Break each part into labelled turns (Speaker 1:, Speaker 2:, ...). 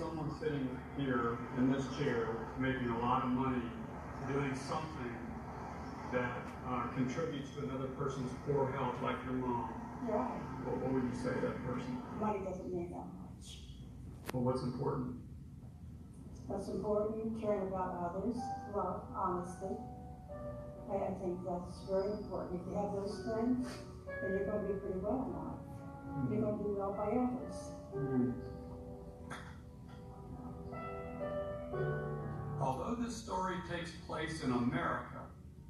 Speaker 1: someone sitting here in this chair making a lot of money doing something that contributes to another person's poor health, like your mom,
Speaker 2: Right.
Speaker 1: what would you say to that person?
Speaker 2: Money doesn't mean that much.
Speaker 1: Well, what's important?
Speaker 2: What's important, caring about others, love, honesty. I think that's very important. If you have those things, then you're going to do pretty well in life. You're going to do well by others.
Speaker 1: Although this story takes place in America,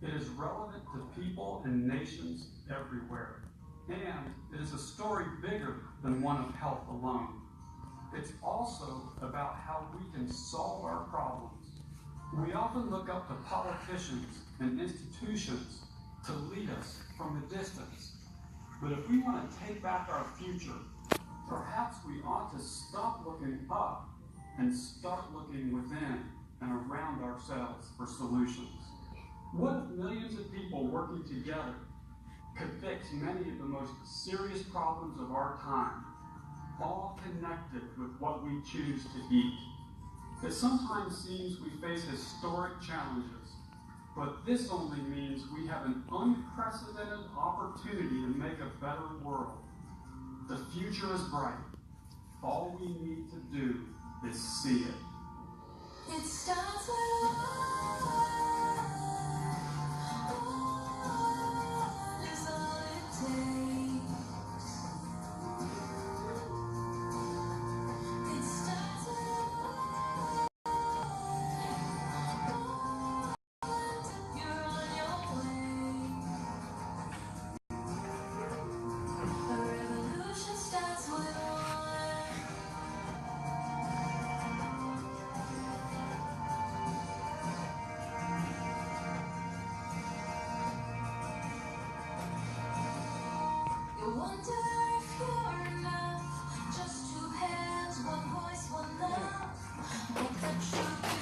Speaker 1: it is relevant to people and nations everywhere. And it is a story bigger than one of health alone. It's also about how we can solve our problems. We often look up to politicians and institutions to lead us from a distance. But if we want to take back our future, perhaps we ought to stop looking up and start looking within and around ourselves for solutions. What if millions of people working together could fix many of the most serious problems of our time, all connected with what we choose to eat? It sometimes seems we face historic challenges, but this only means we have an unprecedented opportunity to make a better world. The future is bright. All we need to do is see it.
Speaker 3: It starts with one is all it takes. It starts with one, you're on your way. A revolution starts with one. You wonder if you're enough. Just two hands, one voice, one love. But the truth is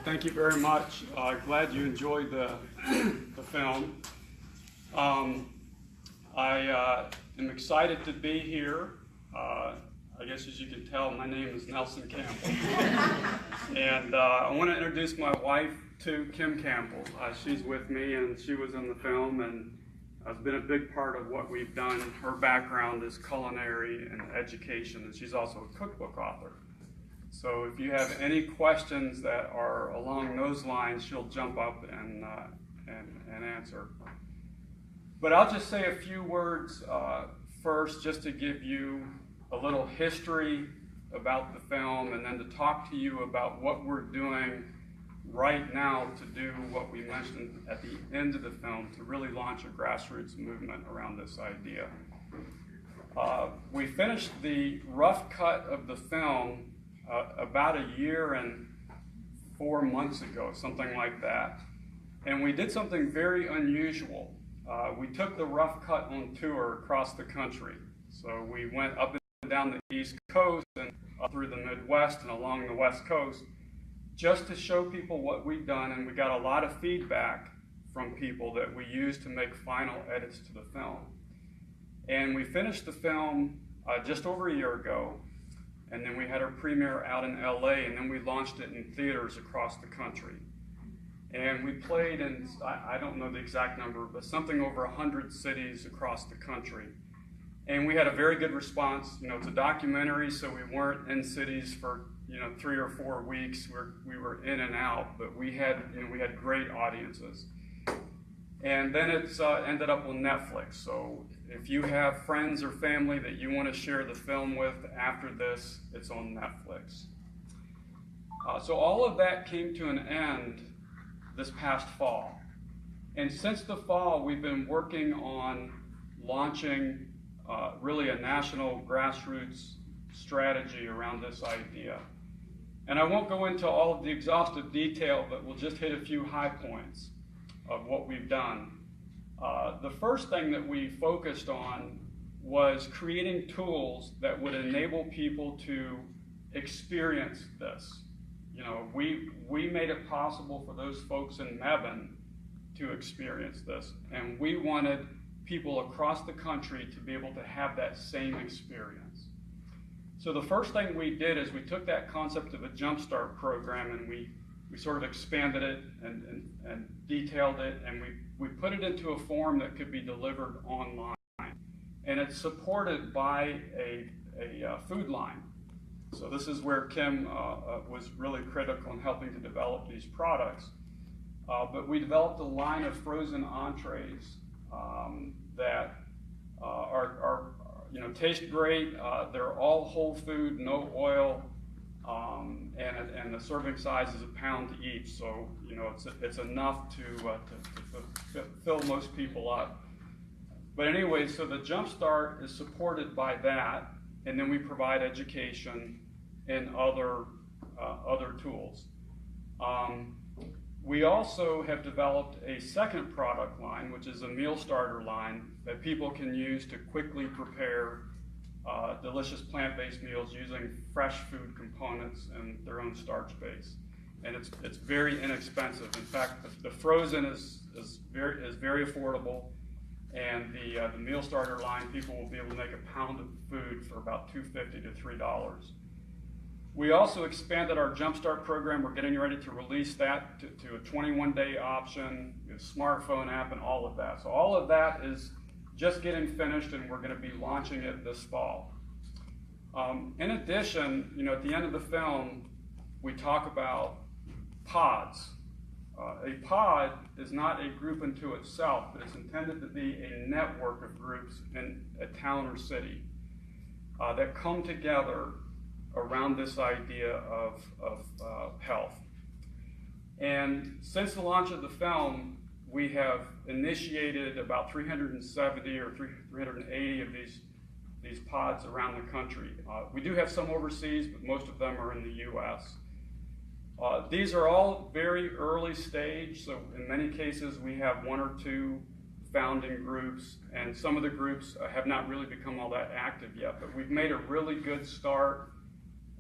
Speaker 1: Thank you very much. Glad you enjoyed the film. I am excited to be here. I guess as you can tell, my name is Nelson Campbell. And I want to introduce my wife to Kim Campbell. She's with me and she was in the film and has been a big part of what we've done. Her background is culinary and education, and she's also a cookbook author. So if you have any questions that are along those lines, she'll jump up and answer. But I'll just say a few words first, just to give you a little history about the film, and then to talk to you about what we're doing right now to do what we mentioned at the end of the film, to really launch a grassroots movement around this idea. We finished the rough cut of the film about a year and 4 months ago, something like that. And we did something very unusual. We took the rough cut on tour across the country. So we went up and down the East Coast and up through the Midwest and along the West Coast, just to show people what we've done. And we got a lot of feedback from people that we used to make final edits to the film. And we finished the film just over a year ago. And then we had our premiere out in LA, and then we launched it in theaters across the country. And we played in, I don't know the exact number, but something over 100 cities across the country. And we had a very good response. You know, it's a documentary, so we weren't in cities for 3 or 4 weeks. We were in and out, but we had great audiences. And then it's ended up on Netflix. So if you have friends or family that you want to share the film with after this, it's on Netflix. So all of that came to an end this past fall. And since the fall, we've been working on launching really a national grassroots strategy around this idea. And I won't go into all of the exhaustive detail, but we'll just hit a few high points of what we've done. The first thing that we focused on was creating tools that would enable people to experience this. You know, we made it possible for those folks in Mebane to experience this, and we wanted people across the country to be able to have that same experience. So the first thing we did is we took that concept of a Jumpstart program and we sort of expanded it and detailed it, and we put it into a form that could be delivered online. And it's supported by a food line. So this is where Kim was really critical in helping to develop these products. But we developed a line of frozen entrees that are taste great. They're all whole food, no oil, and the serving size is a pound each. So it's enough to fill most people up. But anyway, so the Jumpstart is supported by that, and then we provide education and other tools. We also have developed a second product line, which is a meal starter line that people can use to quickly prepare delicious plant-based meals using fresh food components and their own starch base. And it's very inexpensive. In fact, the frozen is very affordable, and the meal starter line, people will be able to make a pound of food for about $2.50 to $3. We also expanded our Jumpstart program. We're getting ready to release that to a 21-day option, a smartphone app, and all of that. So all of that is just getting finished, and we're going to be launching it this fall. In addition, at the end of the film, we talk about pods. A pod is not a group unto itself, but it's intended to be a network of groups in a town or city that come together around this idea of health. And since the launch of the film, we have initiated about 370 or 380 of these pods around the country. We do have some overseas, but most of them are in the U.S. These are all very early stage, so in many cases we have one or two founding groups, and some of the groups have not really become all that active yet, but we've made a really good start,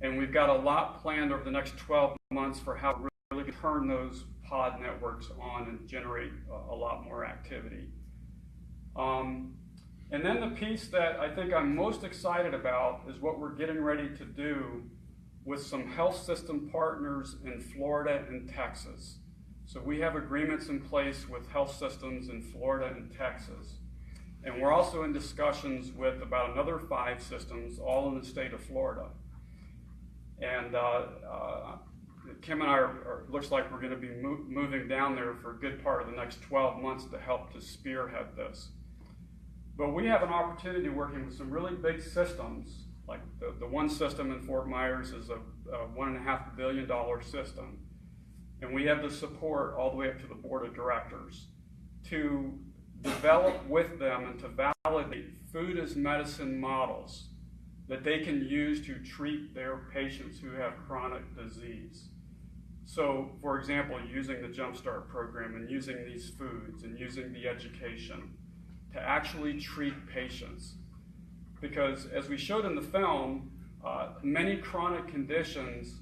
Speaker 1: and we've got a lot planned over the next 12 months for how to really turn those pod networks on and generate a lot more activity. And then the piece that I think I'm most excited about is what we're getting ready to do with some health system partners in Florida and Texas. So we have agreements in place with health systems in Florida and Texas. And we're also in discussions with about another 5 systems, all in the state of Florida. And Kim and I looks like we're going to be moving down there for a good part of the next 12 months to help to spearhead this. But we have an opportunity working with some really big systems, like the one system in Fort Myers is a $1.5 billion system. And we have the support all the way up to the board of directors to develop with them and to validate food as medicine models that they can use to treat their patients who have chronic disease. So, for example, using the Jumpstart program and using these foods and using the education to actually treat patients. Because as we showed in the film, many chronic conditions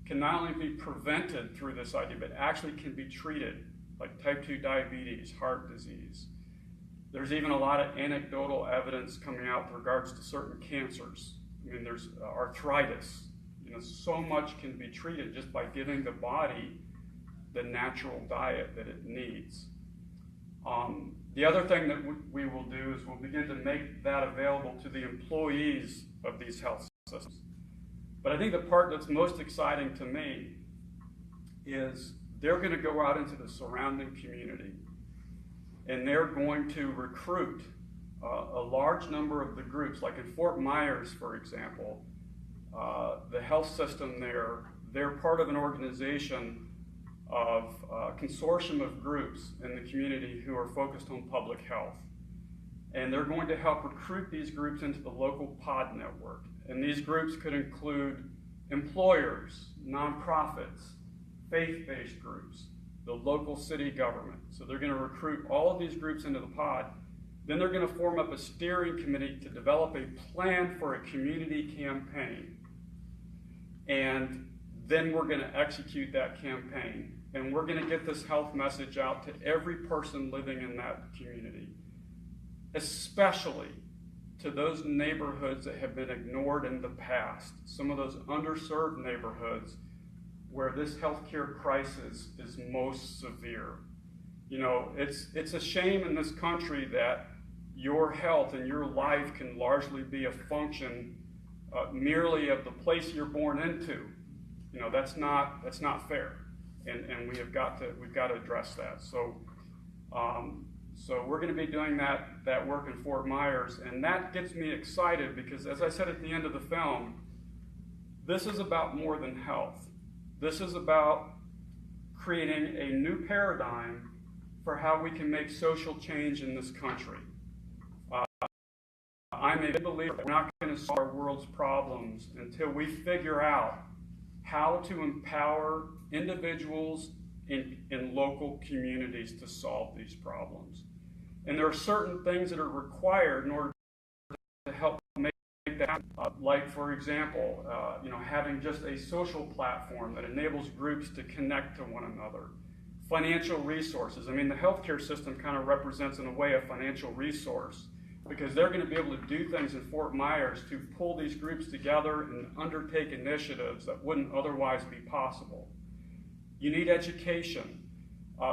Speaker 1: can not only be prevented through this idea, but actually can be treated, like type 2 diabetes, heart disease. There's even a lot of anecdotal evidence coming out with regards to certain cancers. I mean, there's arthritis. So much can be treated just by giving the body the natural diet that it needs. The other thing that we will do is we'll begin to make that available to the employees of these health systems. But I think the part that's most exciting to me is they're going to go out into the surrounding community, and they're going to recruit a large number of the groups. Like in Fort Myers, for example, the health system there, they're part of an organization of a consortium of groups in the community who are focused on public health. And they're going to help recruit these groups into the local pod network. And these groups could include employers, nonprofits, faith-based groups, the local city government. So they're going to recruit all of these groups into the pod. Then they're going to form up a steering committee to develop a plan for a community campaign. And then we're going to execute that campaign. And we're going to get this health message out to every person living in that community, especially to those neighborhoods that have been ignored in the past, some of those underserved neighborhoods where this healthcare crisis is most severe. You know, it's a shame in this country that your health and your life can largely be a function merely of the place you're born into. You know, that's not fair, and we've got to address that. So we're going to be doing that work in Fort Myers, and that gets me excited because, as I said at the end of the film, this is about more than health. This is about creating a new paradigm for how we can make social change in this country. I'm a big believer that we're not going to solve our world's problems until we figure out how to empower individuals in local communities to solve these problems. And there are certain things that are required in order to help make that happen. Like, for example, having just a social platform that enables groups to connect to one another. Financial resources. I mean, the healthcare system kind of represents, in a way, a financial resource, because they're going to be able to do things in Fort Myers to pull these groups together and undertake initiatives that wouldn't otherwise be possible. You need education.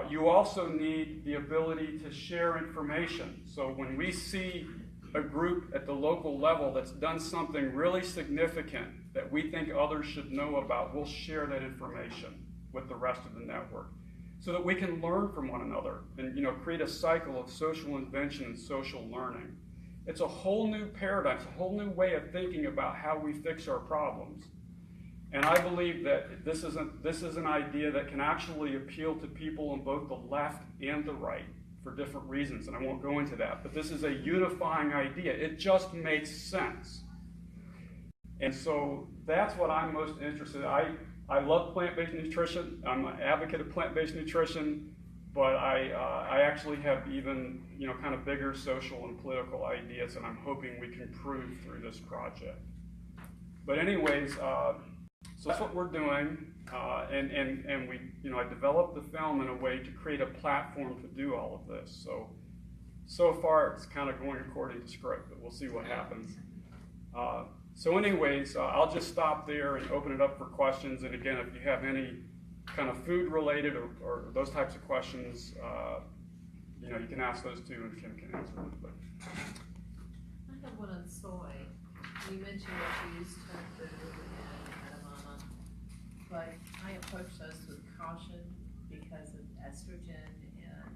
Speaker 1: You also need the ability to share information. So when we see a group at the local level that's done something really significant that we think others should know about, we'll share that information with the rest of the network so that we can learn from one another and create a cycle of social invention and social learning. It's a whole new paradigm, it's a whole new way of thinking about how we fix our problems. And I believe that this is an idea that can actually appeal to people on both the left and the right for different reasons, and I won't go into that. But this is a unifying idea. It just makes sense. And so that's what I'm most interested in. I love plant-based nutrition. I'm an advocate of plant-based nutrition, but I actually have even kind of bigger social and political ideas that I'm hoping we can prove through this project. But anyways, so that's what we're doing, and we I developed the film in a way to create a platform to do all of this. So far it's kind of going according to script, but we'll see what happens. So anyways, I'll just stop there and open it up for questions. And again, if you have any kind of food related or those types of questions, you can ask those too, and Kim can answer them. But
Speaker 4: I have one on soy. You mentioned that you use tofu and edamame, but I approach those with caution because of estrogen and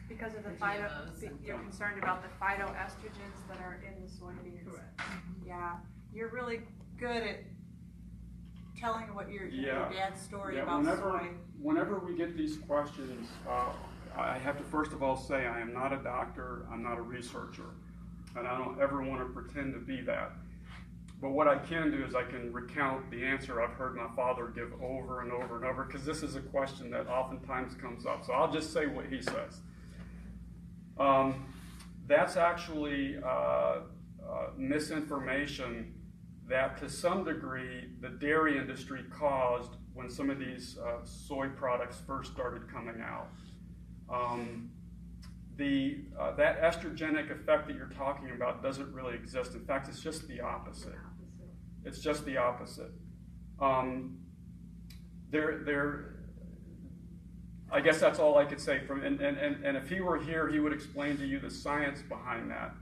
Speaker 5: Because of the
Speaker 4: GMOs and
Speaker 5: you're concerned about the phytoestrogens that are in the soybeans.
Speaker 4: correct.
Speaker 5: Yeah, you're really good at telling what your dad's story about soy.
Speaker 1: Whenever we get these questions, I have to first of all say I am not a doctor, I'm not a researcher, and I don't ever want to pretend to be that. But what I can do is I can recount the answer I've heard my father give over and over and over, because this is a question that oftentimes comes up. So I'll just say what he says. That's actually misinformation that to some degree the dairy industry caused when some of these soy products first started coming out. That estrogenic effect that you're talking about doesn't really exist. In fact, it's just the opposite. It's just the opposite. I guess that's all I could say. And if he were here, he would explain to you the science behind that.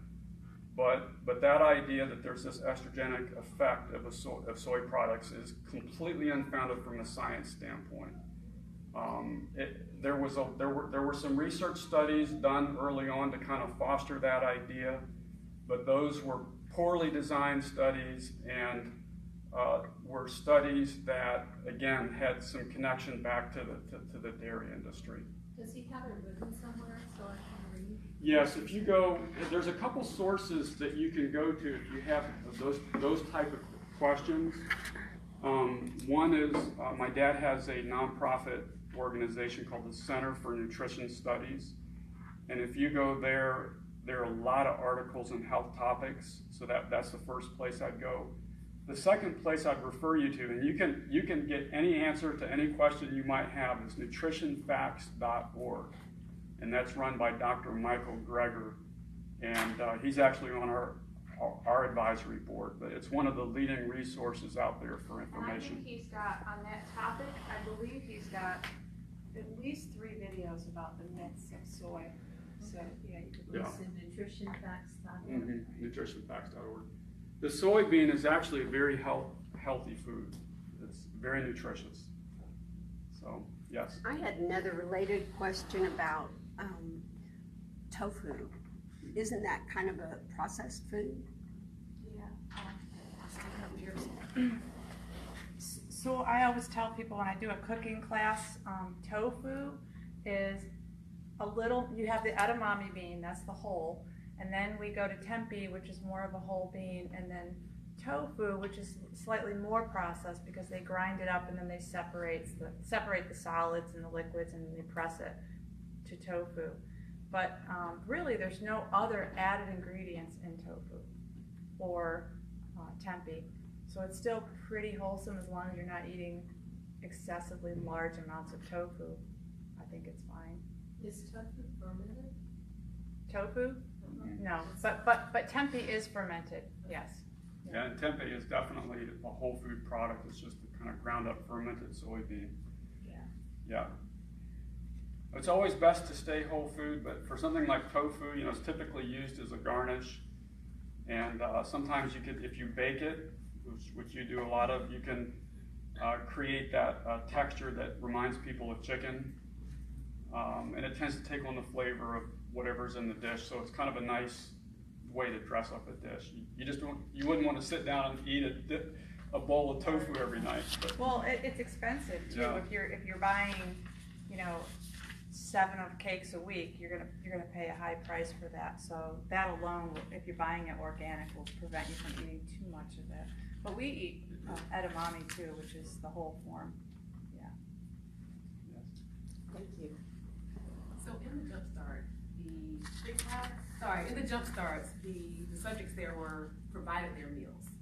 Speaker 1: But that idea that there's this estrogenic effect of soy products is completely unfounded from a science standpoint. There were some research studies done early on to kind of foster that idea, but those were poorly designed studies and were studies that again had some connection back to the dairy industry.
Speaker 4: Does he have it written somewhere so I can read?
Speaker 1: Yes, if you go, there's a couple sources that you can go to if you have those type of questions. One is my dad has a nonprofit organization called the Center for Nutrition Studies, and if you go there, there are a lot of articles on health topics. So that's the first place I'd go. The second place I'd refer you to, and you can get any answer to any question you might have, is nutritionfacts.org, and that's run by Dr. Michael Greger, and he's actually on our advisory board, but it's one of the leading resources out there for information.
Speaker 6: And I think he's got, on that topic, I believe he's got at least 3 videos about the myths of soy. So, yeah, you could
Speaker 1: Yeah.
Speaker 4: listen to nutritionfacts.org.
Speaker 1: Mm-hmm. Nutritionfacts.org. The soybean is actually a very healthy food. It's very nutritious. So, yes.
Speaker 7: I had another related question about tofu. Isn't that kind of a processed food?
Speaker 6: Yeah.
Speaker 5: So I always tell people when I do a cooking class, tofu is a little, you have the edamame bean, that's the whole, and then we go to tempeh, which is more of a whole bean, and then tofu, which is slightly more processed because they grind it up and then they separate the solids and the liquids and then they press it to tofu. But really there's no other added ingredients in tofu or tempeh. So it's still pretty wholesome as long as you're not eating excessively large amounts of tofu. I think it's fine.
Speaker 4: Is tofu fermented?
Speaker 5: Tofu? No, but tempeh is fermented, yes.
Speaker 1: Yeah, and tempeh is definitely a whole food product. It's just a kind of ground up fermented soybean.
Speaker 5: Yeah.
Speaker 1: Yeah. It's always best to stay whole food, but for something like tofu, it's typically used as a garnish. And sometimes you could, if you bake it, which you do a lot of, you can create that texture that reminds people of chicken. And it tends to take on the flavor of whatever's in the dish. So it's kind of a nice way to dress up a dish. You wouldn't want to sit down and eat a bowl of tofu every night. But,
Speaker 5: Well, it's expensive too.
Speaker 1: Yeah.
Speaker 5: If you're buying, 7 of cakes a week, you're gonna pay a high price for that. So that alone, if you're buying it organic, will prevent you from eating too much of it. But we eat edamame too, which is the whole form. Yeah.
Speaker 1: yes.
Speaker 7: Thank you.
Speaker 8: So in the jump starts, the subjects there were provided their meals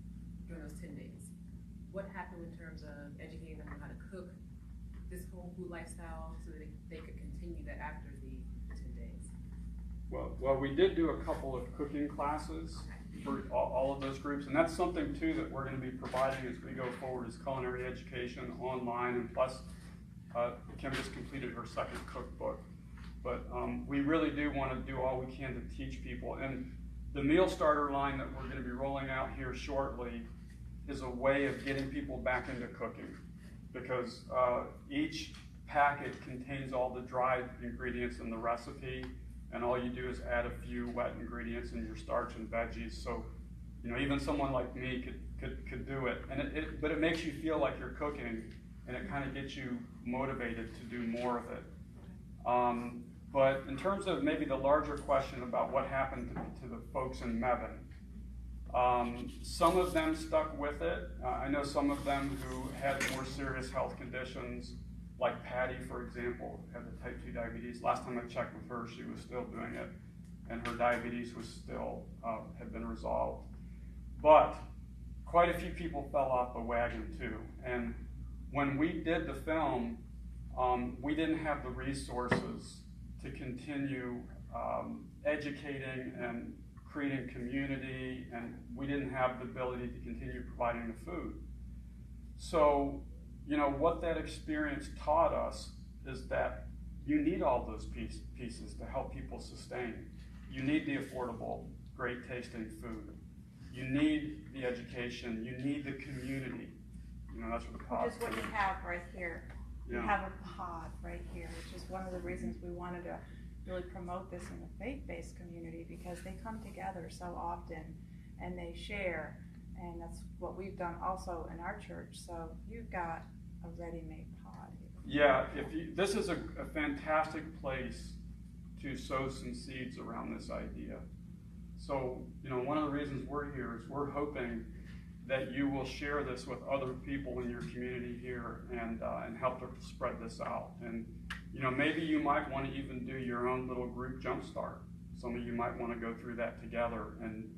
Speaker 8: during those 10 days. What happened in terms of educating them on how to cook this whole food lifestyle so that they could continue that after the 10 days?
Speaker 1: Well, we did do a couple of cooking classes for all of those groups, and that's something too that we're going to be providing as we go forward, is culinary education online, and plus Kim just completed her second cookbook. But we really do want to do all we can to teach people. And the meal starter line that we're going to be rolling out here shortly is a way of getting people back into cooking, because each packet contains all the dried ingredients in the recipe, and all you do is add a few wet ingredients in your starch and veggies. So, even someone like me could do it, and but it makes you feel like you're cooking, and it kind of gets you motivated to do more of it. But in terms of maybe the larger question about what happened to the folks in Mebane, some of them stuck with it. I know some of them who had more serious health conditions, like Patty, for example, had the type 2 diabetes. Last time I checked with her, she was still doing it, and her diabetes was still, had been resolved. But quite a few people fell off the wagon too. And when we did the film, we didn't have the resources to continue educating and creating community, and we didn't have the ability to continue providing the food. So, what that experience taught us is that you need all those pieces to help people sustain. You need the affordable, great tasting food. You need the education. You need the community. That's what the pod
Speaker 5: Which is what you have right here. You
Speaker 1: Yeah.
Speaker 5: have a pod right here, which is one of the reasons we wanted to really promote this in the faith-based community, because they come together so often and they share, and that's what we've done also in our church. So you've got a ready-made pod here.
Speaker 1: Yeah, this is a fantastic place to sow some seeds around this idea. So, one of the reasons we're here is we're hoping that you will share this with other people in your community here and help to spread this out. And maybe you might want to even do your own little group jumpstart. Some of you might want to go through that together, and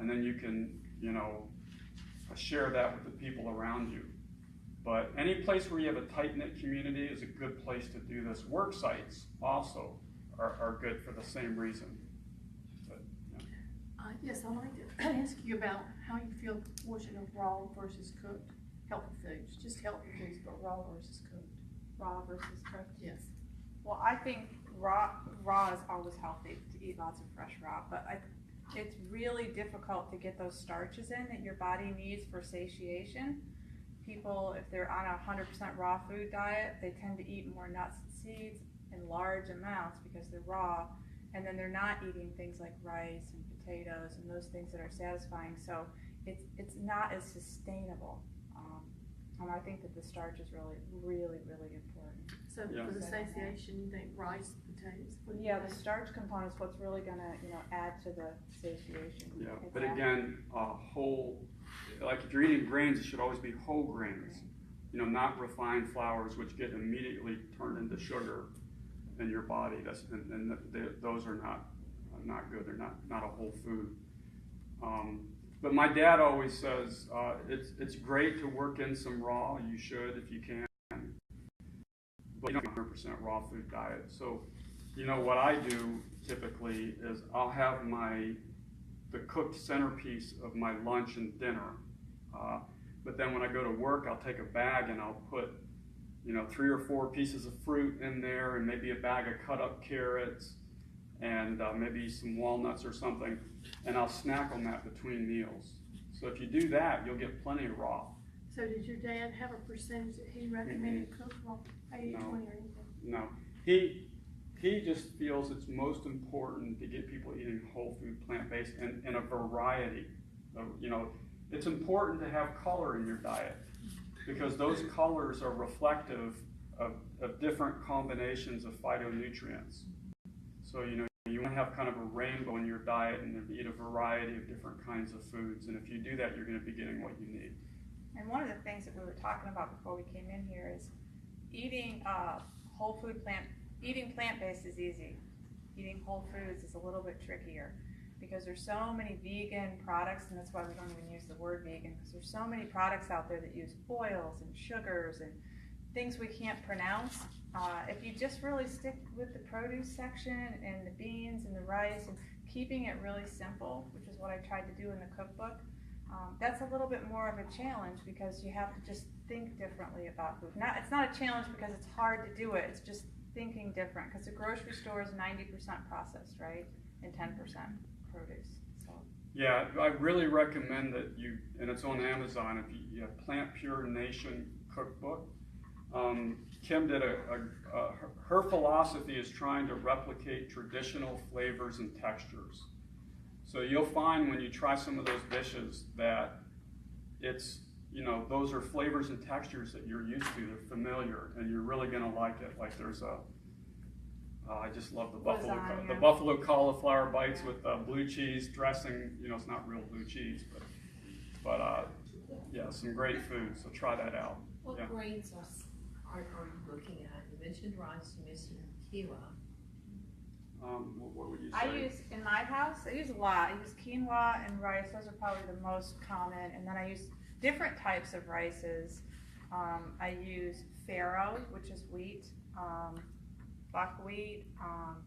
Speaker 1: then you can share that with the people around you. But any place where you have a tight-knit community is a good place to do this. Work sites also are good for the same reason. But, yeah.
Speaker 9: Yes, I'd like to ask you about how you feel the portion of raw versus cooked healthy foods, just healthy foods, but raw versus cooked.
Speaker 6: Raw versus cooked?
Speaker 9: Yes.
Speaker 5: Well, I think raw is always healthy to eat lots of fresh raw, but it's really difficult to get those starches in that your body needs for satiation. People, if they're on a 100% raw food diet, they tend to eat more nuts and seeds in large amounts because they're raw, and then they're not eating things like rice and potatoes and those things that are satisfying. So it's not as sustainable. And I think that the starch is really, really, really important.
Speaker 9: So
Speaker 1: Yeah.
Speaker 9: for the satiation, you think rice, potatoes? What do you
Speaker 5: Yeah, the
Speaker 9: think?
Speaker 5: starch component is what's really gonna, add to the satiation.
Speaker 1: Yeah,
Speaker 5: It's
Speaker 1: but
Speaker 5: that-
Speaker 1: again, whole, like if you're eating grains, it should always be whole grains. Not refined flours, which get immediately turned into sugar in your body. Those are not good. They're not a whole food. But my dad always says it's great to work in some raw. You should if you can, but you don't have a 100% raw food diet. So, what I do typically is I'll have the cooked centerpiece of my lunch and dinner. But then when I go to work, I'll take a bag and I'll put 3 or 4 pieces of fruit in there, and maybe a bag of cut up carrots, and maybe some walnuts or something, and I'll snack on that between meals. So if you do that, you'll get plenty of raw.
Speaker 9: So did your dad have a percentage that he recommended cooked raw, 80-20 or anything?
Speaker 1: No, he just feels it's most important to get people eating whole food, plant-based, and in a variety of, it's important to have color in your diet because those colors are reflective of different combinations of phytonutrients. So, you want to have kind of a rainbow in your diet and eat a variety of different kinds of foods. And if you do that, you're going to be getting what you need.
Speaker 5: And one of the things that we were talking about before we came in here is eating whole food eating plant-based is easy. Eating whole foods is a little bit trickier because there's so many vegan products, and that's why we don't even use the word vegan, because there's so many products out there that use oils and sugars and things we can't pronounce. If you just really stick with the produce section and the beans and the rice and keeping it really simple, which is what I tried to do in the cookbook, that's a little bit more of a challenge because you have to just think differently about food. It's not a challenge because it's hard to do it, it's just thinking different because the grocery store is 90% processed, right? And 10% produce. So.
Speaker 1: Yeah, I really recommend that and it's on Amazon, if you have PlantPure Nation cookbook. Kim did her philosophy is trying to replicate traditional flavors and textures. So you'll find when you try some of those dishes that it's, those are flavors and textures that you're used to, they're familiar, and you're really gonna like it. Like there's I just love the buffalo cauliflower bites with blue cheese dressing. It's not real blue cheese, but yeah, some great food, so try that out.
Speaker 4: What
Speaker 1: Yeah.
Speaker 4: grains are you looking at? You mentioned rice, you mentioned quinoa.
Speaker 1: What would you say?
Speaker 5: In my house, I use a lot. I use quinoa and rice. Those are probably the most common. And then I use different types of rices. I use farro, which is wheat, buckwheat,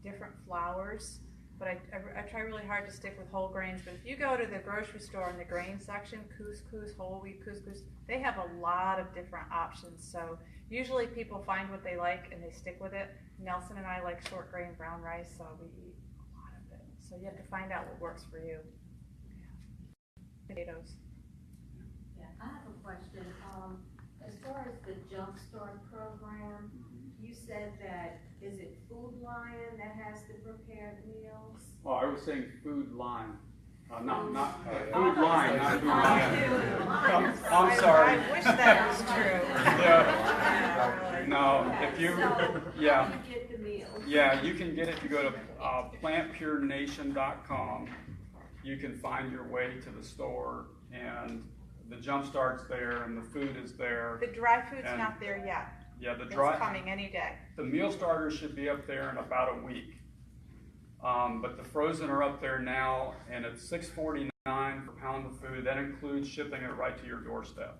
Speaker 5: different flours. But I try really hard to stick with whole grains. But if you go to the grocery store in the grain section, couscous, whole wheat couscous, they have a lot of different options. So usually people find what they like and they stick with it. Nelson and I like short grain brown rice, so we eat a lot of it. So you have to find out what works for you. Yeah. Potatoes.
Speaker 10: Yeah, I have a question. As far as the Jumpstart program, you said that, is it Food Lion that has the prepared meals?
Speaker 1: Oh, I was saying food line. Not food
Speaker 10: Oh,
Speaker 1: line, not food line. I'm sorry.
Speaker 5: I wish that was true.
Speaker 1: Yeah. No, if you, yeah.
Speaker 10: How do you get the meals?
Speaker 1: Yeah, you can get it. You go to PlantPureNation.com. You can find your way to the store, and the Jumpstart's there, and the food is there.
Speaker 5: The dry food's not there yet.
Speaker 1: Yeah,
Speaker 5: It's coming any day.
Speaker 1: The meal starters should be up there in about a week. But the frozen are up there now, and it's $6.49 per pound of food. That includes shipping it right to your doorstep.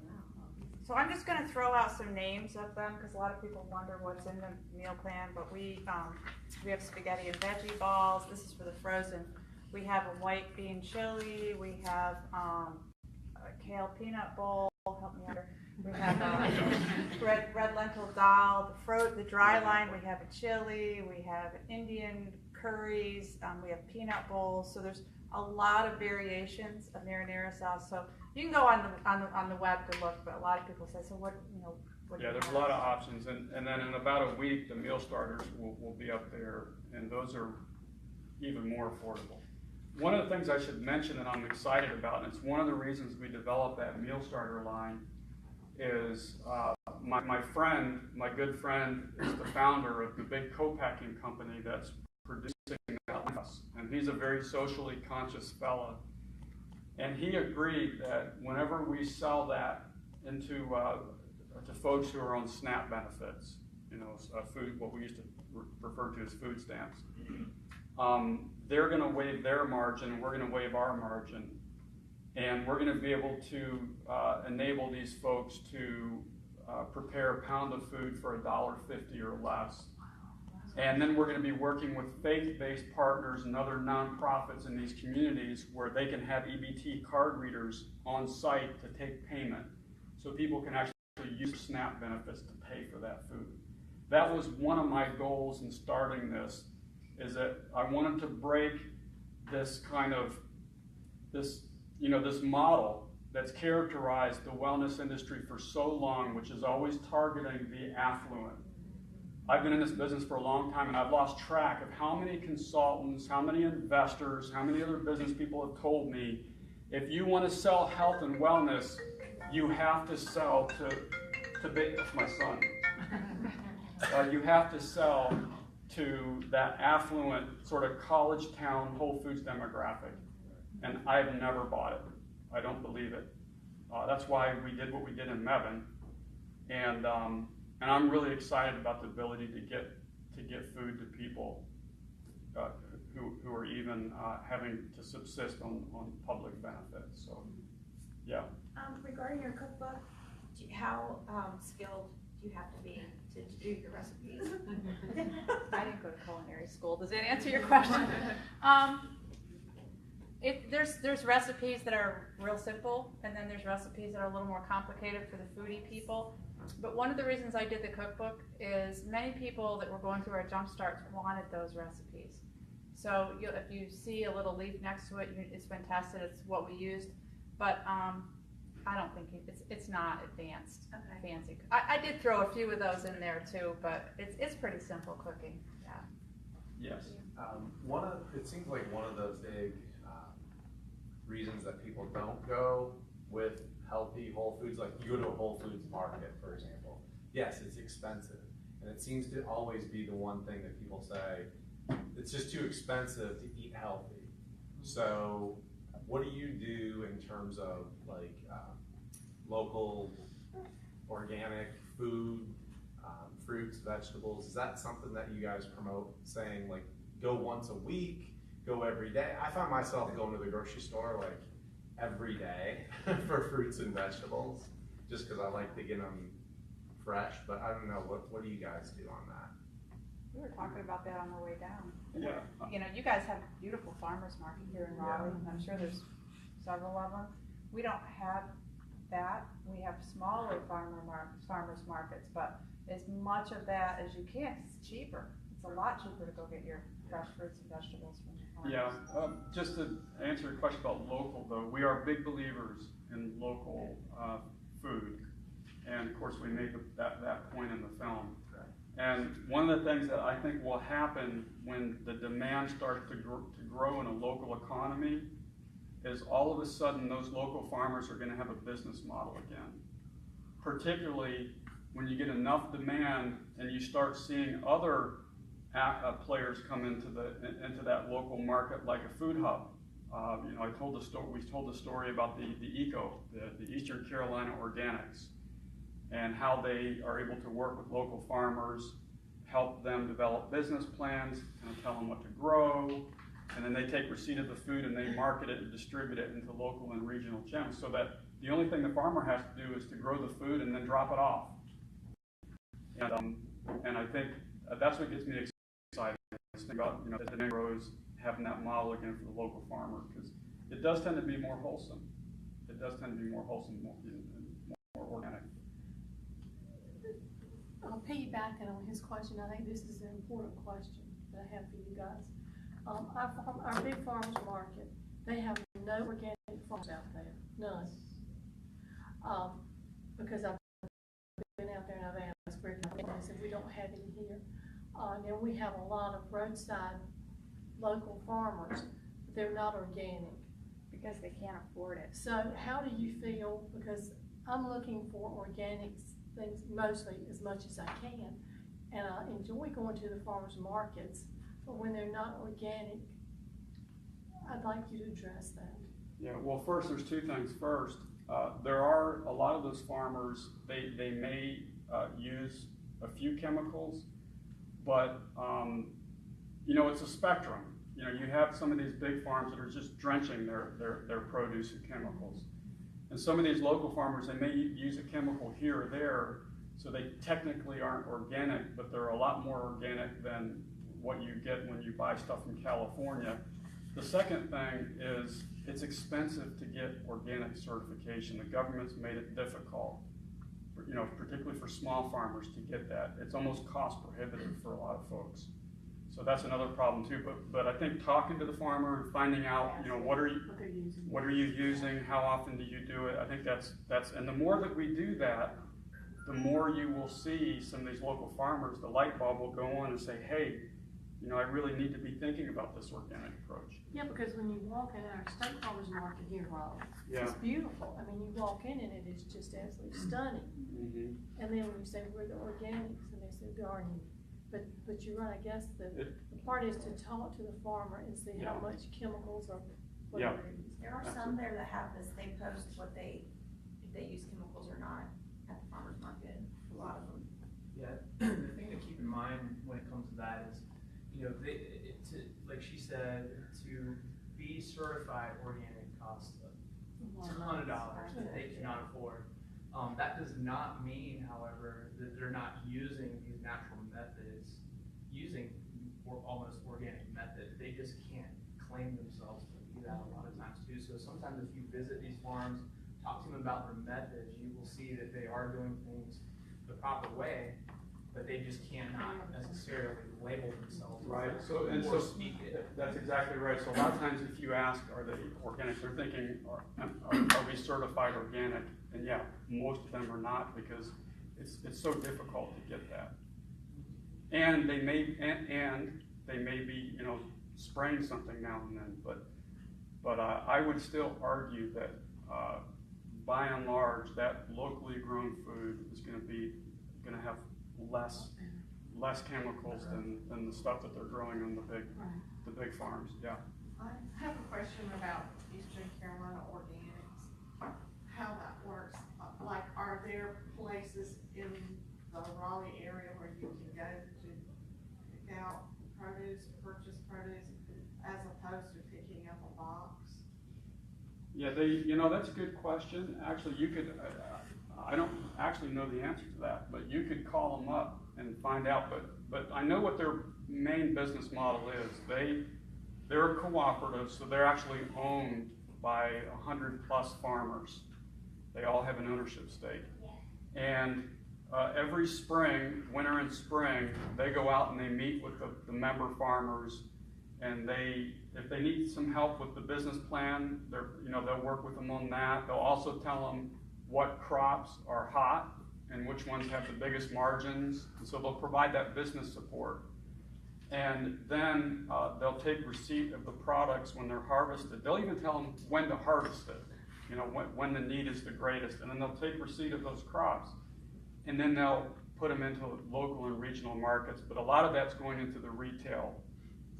Speaker 5: So I'm just going to throw out some names of them because a lot of people wonder what's in the meal plan. But we have spaghetti and veggie balls. This is for the frozen. We have a white bean chili. We have a kale peanut bowl. Help me out here. We have red lentil dal. The dry line. We have a chili. We have Indian curries. We have peanut bowls. So there's a lot of variations of marinara sauce. So you can go on the web to look, but a lot of people say, so what do
Speaker 1: Yeah,
Speaker 5: you
Speaker 1: there's
Speaker 5: have?
Speaker 1: a lot of options, and then in about a week, the meal starters will be up there, and those are even more affordable. One of the things I should mention that I'm excited about, and it's one of the reasons we developed that meal starter line, is my good friend is the founder of the big co-packing company that's producing that with us, and he's a very socially conscious fella. And he agreed that whenever we sell that into to folks who are on SNAP benefits, food, what we used to refer to as food stamps, they're going to waive their margin, and we're going to waive our margin, and we're going to be able to enable these folks to prepare a pound of food for $1.50 or less. And then we're going to be working with faith-based partners and other nonprofits in these communities where they can have EBT card readers on site to take payment, so people can actually use SNAP benefits to pay for that food. That was one of my goals in starting this, is that I wanted to break this this model that's characterized the wellness industry for so long, which is always targeting the affluent. I've been in this business for a long time, and I've lost track of how many consultants, how many investors, how many other business people have told me, if you want to sell health and wellness, you have to sell that's my son. You have to sell to that affluent sort of college town Whole Foods demographic. And I've never bought it. I don't believe it. That's why we did what we did in Mebane. And I'm really excited about the ability to get food to people who are even having to subsist on public benefits. So, yeah.
Speaker 11: Regarding your cookbook, how skilled do you have to be to do your recipes?
Speaker 5: I didn't go to culinary school. Does that answer your question? There's recipes that are real simple, and then there's recipes that are a little more complicated for the foodie people. But one of the reasons I did the cookbook is many people that were going through our jump starts wanted those recipes. So if you see a little leaf next to it, it's been tested. It's what we used, but I don't think it's not advanced, fancy. I did throw a few of those in there too, but it's pretty simple cooking. Yeah.
Speaker 1: Yes.
Speaker 12: It seems like one of the big reasons that people don't go with healthy whole foods, like you go to a Whole Foods market, for example. Yes, it's expensive, and it seems to always be the one thing that people say, it's just too expensive to eat healthy. So what do you do in terms of like local organic food, fruits, vegetables? Is that something that you guys promote, saying like go once a week, go every day? I find myself going to the grocery store like every day for fruits and vegetables, just because I like to get them fresh. But I don't know, what do you guys do on that?
Speaker 5: We were talking about that on the way down.
Speaker 1: Yeah.
Speaker 5: You guys have a beautiful farmers market here in Raleigh. I'm sure there's several of them. We don't have that. We have smaller farmers markets, but as much of that as you can. It's cheaper. It's a lot cheaper to go get your fresh fruits and vegetables from the farmers.
Speaker 1: Yeah, just to answer your question about local, though, we are big believers in local food, and of course we made that point in the film. And one of the things that I think will happen when the demand starts to grow in a local economy is all of a sudden those local farmers are going to have a business model again. Particularly when you get enough demand and you start seeing other players come into that local market, like a food hub. We told the story about the Eastern Carolina Organics, and how they are able to work with local farmers, help them develop business plans, kind of tell them what to grow, and then they take receipt of the food and they market it and distribute it into local and regional channels, so that the only thing the farmer has to do is to grow the food and then drop it off. And I think that's what gets me excited about, you know, the Negroes having that model again for the local farmer, because it does tend to be more wholesome. It does tend to be more wholesome, more organic.
Speaker 9: I'll piggybacking on his question, I think this is an important question that I have for you guys. Our big farmers market, they have no organic farms out there, none. Because I've been out there and I've asked where they said we don't have any here. Then we have a lot of roadside local farmers, but they're not organic.
Speaker 5: Because they can't afford it.
Speaker 9: So how do you feel, because I'm looking for organic things mostly as much as I can, and I enjoy going to the farmers markets, but when they're not organic, I'd like you to address that.
Speaker 1: Yeah, well, first, there's two things. First, there are a lot of those farmers, they may use a few chemicals, but you know, it's a spectrum. You know, you have some of these big farms that are just drenching their produce in chemicals. And some of these local farmers, they may use a chemical here or there, so they technically aren't organic, but they're a lot more organic than what you get when you buy stuff from California. The second thing is it's expensive to get organic certification. The government's made it difficult, you know, particularly for small farmers to get that. It's almost cost prohibitive for a lot of folks. So that's another problem too. But I think talking to the farmer and finding out, you know, what are you using, how often do you do it? I think that's and the more that we do that, the more you will see some of these local farmers, the light bulb will go on and say, hey, you know, I really need to be thinking about this organic approach.
Speaker 9: Yeah, because when you walk in our state farmers market here in Raleigh,
Speaker 1: Yeah.
Speaker 9: it's beautiful. I mean, you walk in and it is just absolutely stunning.
Speaker 1: Mm-hmm.
Speaker 9: And then when you say we're the organics, and they say gardening. But you're right, I guess the part is to talk to the farmer and see how much chemicals or whatever it is.
Speaker 11: There are some there that have this, they post what if they use chemicals or not at the farmer's market, a lot of them.
Speaker 13: Yeah, the thing to keep in mind when it comes to that is, you know, like she said, to be certified organic costs a ton of dollars that they cannot afford. That does not mean, however, that they're not using these natural methods, using almost organic methods. They just can't claim themselves to be that a lot of times too. So sometimes if you visit these farms, talk to them about their methods, you will see that they are doing things the proper way, but they just cannot necessarily label themselves.
Speaker 1: Right. So speak it. That's exactly right. So a lot of times, if you ask, are they organic? They're thinking, are we certified organic? And yeah, most of them are not, because it's so difficult to get that. And they may be, you know, spraying something now and then. But I would still argue that by and large, that locally grown food is going to have less chemicals than the stuff that they're growing on the big farms. Yeah.
Speaker 6: I have a question about Eastern Carolina organics, how that works. Like, are there places in the Raleigh area where you can go to pick out produce, purchase produce, as opposed to picking up a box?
Speaker 1: Yeah, you know, that's a good question. Actually, you could, I don't actually know the answer to that, but you could call them up and find out. But I know what their main business model is. They're a cooperative, so they're actually owned by 100+ farmers. They all have an ownership stake. And every spring, winter and spring, they go out and they meet with the member farmers, and if they need some help with the business plan, they'll work with them on that. They'll also tell them what crops are hot and which ones have the biggest margins. And so they'll provide that business support. And then they'll take receipt of the products when they're harvested. They'll even tell them when to harvest it, you know, when the need is the greatest. And then they'll take receipt of those crops, and then they'll put them into local and regional markets. But a lot of that's going into the retail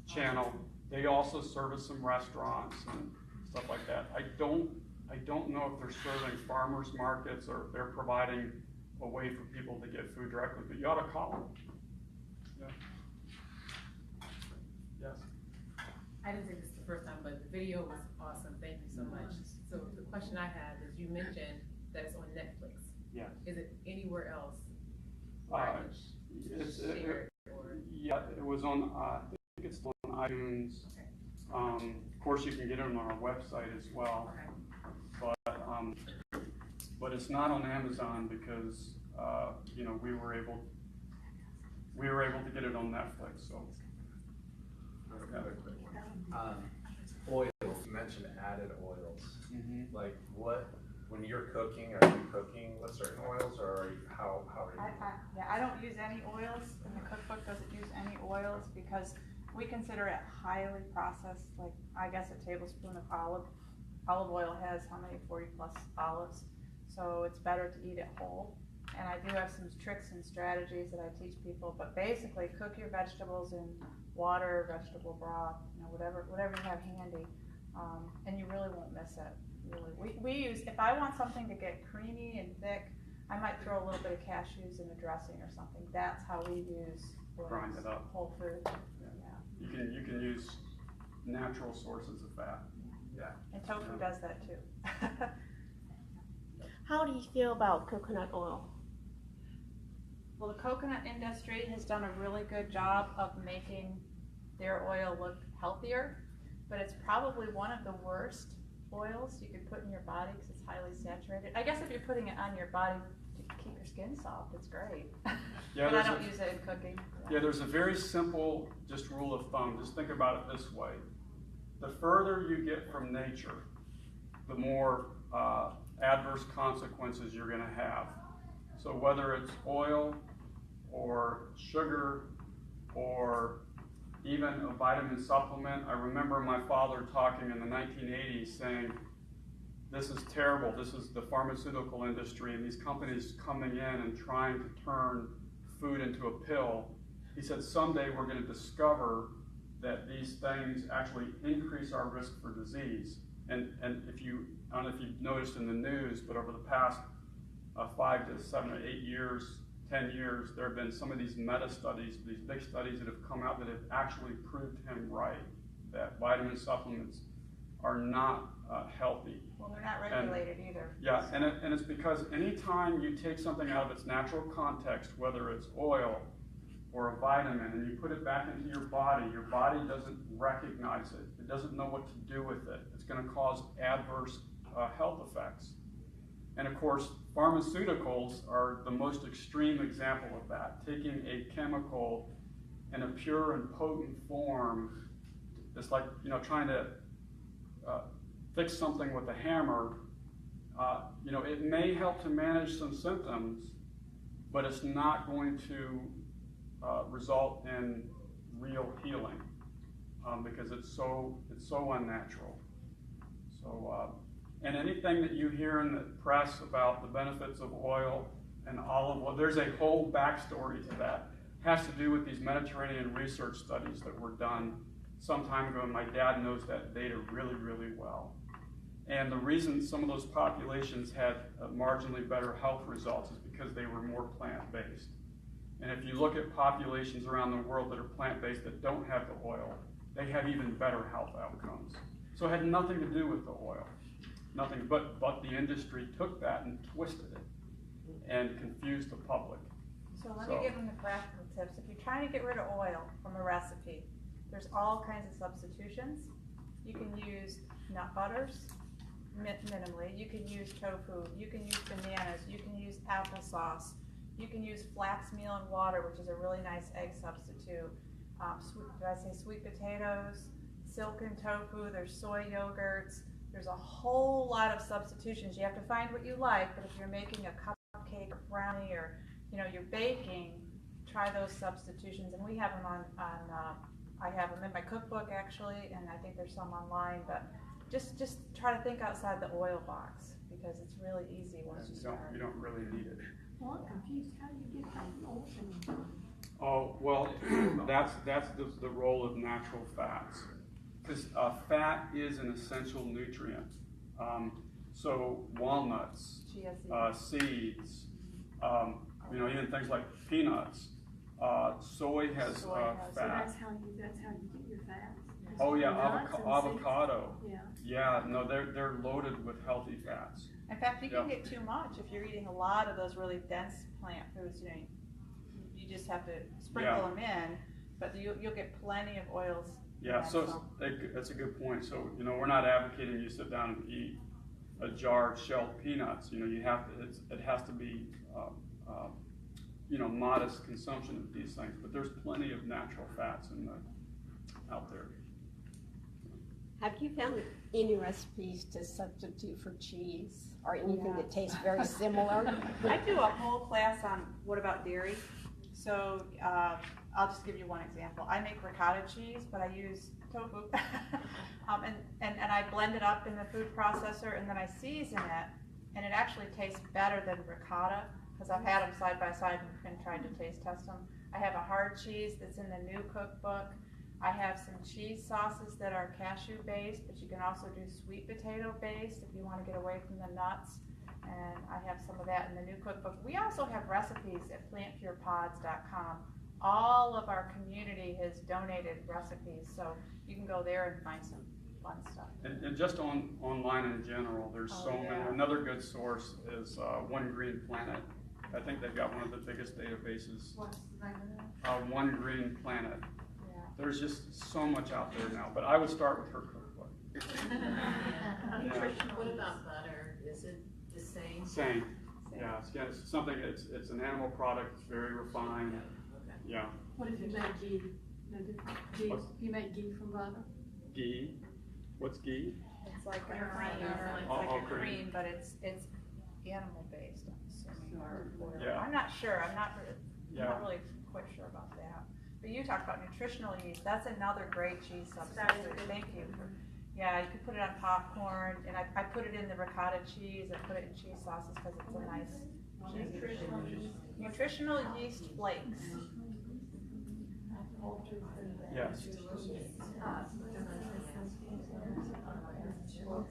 Speaker 1: channel. They also service some restaurants and stuff like that. I don't know if they're serving farmers markets or if they're providing a way for people to get food directly, but you ought to call them. Yeah. Yes.
Speaker 8: I didn't think this the first time, but the video was awesome. Thank you so much. So the question I have is, you mentioned that it's on Netflix.
Speaker 1: Yes.
Speaker 8: Is it anywhere else? Where I can share it or?
Speaker 1: Yeah, it was on, I think it's on iTunes.
Speaker 8: Okay.
Speaker 1: Of course, you can get it on our website as well.
Speaker 8: Okay.
Speaker 1: But it's not on Amazon because, you know, we were able to get it on Netflix, so.
Speaker 12: Another quick one. Oils, you mentioned added oils.
Speaker 1: Mm-hmm.
Speaker 12: Like when you're cooking, are you cooking with certain oils, or how are you?
Speaker 5: I don't use any oils, and the cookbook doesn't use any oils because we consider it highly processed. Like, I guess a tablespoon of olive oil has how many, 40 plus olives, so it's better to eat it whole. And I do have some tricks and strategies that I teach people, but basically cook your vegetables in water, vegetable broth, you know, whatever you have handy, and you really won't miss it. Really, we use, if I want something to get creamy and thick, I might throw a little bit of cashews in a dressing or something. That's how we use
Speaker 1: Grind it up.
Speaker 5: whole food.
Speaker 1: Yeah. You can use natural sources of fat.
Speaker 12: Yeah.
Speaker 5: And tofu does that too.
Speaker 11: How do you feel about coconut oil?
Speaker 5: Well, the coconut industry has done a really good job of making their oil look healthier, but it's probably one of the worst oils you could put in your body because it's highly saturated. I guess if you're putting it on your body to keep your skin soft, it's great.
Speaker 1: Yeah,
Speaker 5: but I don't use it in cooking.
Speaker 1: Yeah, there's a very simple just rule of thumb. Just think about it this way. The further you get from nature, the more adverse consequences you're going to have. So whether it's oil or sugar or even a vitamin supplement, I remember my father talking in the 1980s saying, this is terrible, this is the pharmaceutical industry and these companies coming in and trying to turn food into a pill. He said, someday we're going to discover that these things actually increase our risk for disease. And if you, I don't know if you've noticed in the news, but over the past 5 to 7 or 8 years, 10 years, there have been some of these meta studies, these big studies that have come out that have actually proved him right, that vitamin supplements are not healthy.
Speaker 5: Well, they're not regulated either.
Speaker 1: Yeah, and it's because anytime you take something out of its natural context, whether it's oil or a vitamin, and you put it back into your body doesn't recognize it. It doesn't know what to do with it. It's going to cause adverse health effects. And of course, pharmaceuticals are the most extreme example of that. Taking a chemical in a pure and potent form, it's like, you know, trying to fix something with a hammer. You know, it may help to manage some symptoms, but it's not going to result in real healing because it's so unnatural. So, and anything that you hear in the press about the benefits of oil and olive oil, there's a whole backstory to that. It has to do with these Mediterranean research studies that were done some time ago, and my dad knows that data really, really well. And the reason some of those populations had marginally better health results is because they were more plant-based. And if you look at populations around the world that are plant-based that don't have the oil, they have even better health outcomes. So it had nothing to do with the oil. Nothing, but the industry took that and twisted it and confused the public.
Speaker 5: So let me give them the practical tips. If you're trying to get rid of oil from a recipe, there's all kinds of substitutions. You can use nut butters, minimally. You can use tofu. You can use bananas. You can use applesauce. You can use flax meal and water, which is a really nice egg substitute. Sweet potatoes, silken tofu, there's soy yogurts. There's a whole lot of substitutions. You have to find what you like, but if you're making a cupcake or brownie or, you know, you're baking, try those substitutions. And we have them I have them in my cookbook actually, and I think there's some online, but just try to think outside the oil box because it's really easy once you start.
Speaker 1: You don't really need it.
Speaker 2: Well, I'm confused. How do you get that oil in your body?
Speaker 1: Oh, well, that's the role of natural fats. Because fat is an essential nutrient. So walnuts, seeds, you know, even things like peanuts, Soy has
Speaker 9: So
Speaker 1: fat.
Speaker 9: that's how you get your fats.
Speaker 1: Oh yeah,
Speaker 9: Nuts and seeds.
Speaker 1: avocado.
Speaker 9: Yeah.
Speaker 1: Yeah, no, they're loaded with healthy fats.
Speaker 5: In fact, you can
Speaker 1: Yeah.
Speaker 5: get too much if you're eating a lot of those really dense plant foods. You know, you just have to sprinkle
Speaker 1: Yeah.
Speaker 5: them in, but you'll get plenty of oils.
Speaker 1: Yeah, so that's a good point. So, you know, we're not advocating you sit down and eat a jar of shelled peanuts. You know, you have to, it has to be, you know, modest consumption of these things, but there's plenty of natural fats out there.
Speaker 7: Have you found any recipes to substitute for cheese or anything that tastes very similar?
Speaker 5: I do a whole class on what about dairy. So I'll just give you one example. I make ricotta cheese, but I use tofu. and I blend it up in the food processor, and then I season it, and it actually tastes better than ricotta, because I've had them side by side and tried to taste test them. I have a hard cheese that's in the new cookbook. I have some cheese sauces that are cashew based, but you can also do sweet potato based if you want to get away from the nuts. And I have some of that in the new cookbook. We also have recipes at PlantPurePods.com. All of our community has donated recipes, so you can go there and find some fun stuff.
Speaker 1: And just online in general, there's so many. Another good source is One Green Planet. I think they've got one of the biggest databases.
Speaker 6: What's the name of that?
Speaker 1: One Green Planet. There's just so much out there now, but I would start with her cookbook.
Speaker 4: Nutritional. What about butter? Is it the same?
Speaker 1: Same. Yeah, it's something. It's an animal product. It's very refined.
Speaker 4: Okay.
Speaker 1: Yeah.
Speaker 9: What if you make ghee? No different. Ghee. You make ghee from butter?
Speaker 1: Ghee. What's ghee?
Speaker 5: It's like a
Speaker 1: cream,
Speaker 5: cream, but it's animal based. I'm assuming.
Speaker 1: Yeah.
Speaker 5: I'm not sure. I'm not
Speaker 1: Yeah.
Speaker 5: really quite sure about that. But you talked about nutritional yeast. That's another great cheese substitute. Thank you. Yeah, you could put it on popcorn, and I put it in the ricotta cheese. I put it in cheese sauces because it's a nice cheese. Nutritional yeast flakes.
Speaker 1: Yes.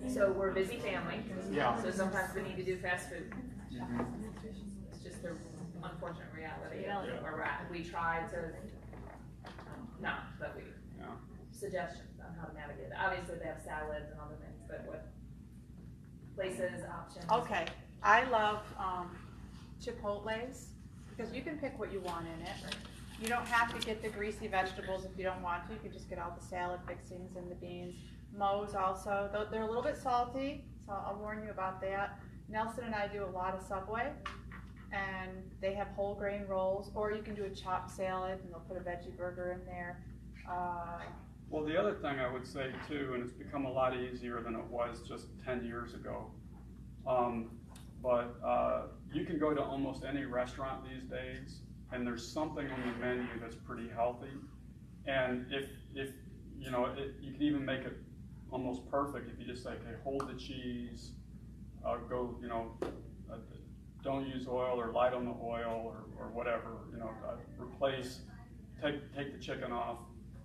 Speaker 8: So we're a busy family.
Speaker 1: Yeah.
Speaker 8: So sometimes we need to do fast food. It's just the unfortunate reality of where we're at. We try to, not, but we, suggestions on how to navigate it. Obviously they have salads and other things, but what places, options?
Speaker 5: Okay, I love Chipotle's because you can pick what you want in it. You don't have to get the greasy vegetables if you don't want to. You can just get all the salad fixings and the beans. Moe's also, they're a little bit salty, so I'll warn you about that. Nelson and I do a lot of Subway, and they have whole grain rolls, or you can do a chopped salad and they'll put a veggie burger in there.
Speaker 1: Well, the other thing I would say too, and it's become a lot easier than it was just 10 years ago, but you can go to almost any restaurant these days, and there's something on the menu that's pretty healthy. And if you know, you can even make it almost perfect if you just say, okay, hold the cheese, go, you know, don't use oil or light on the oil or whatever, you know, replace, take the chicken off.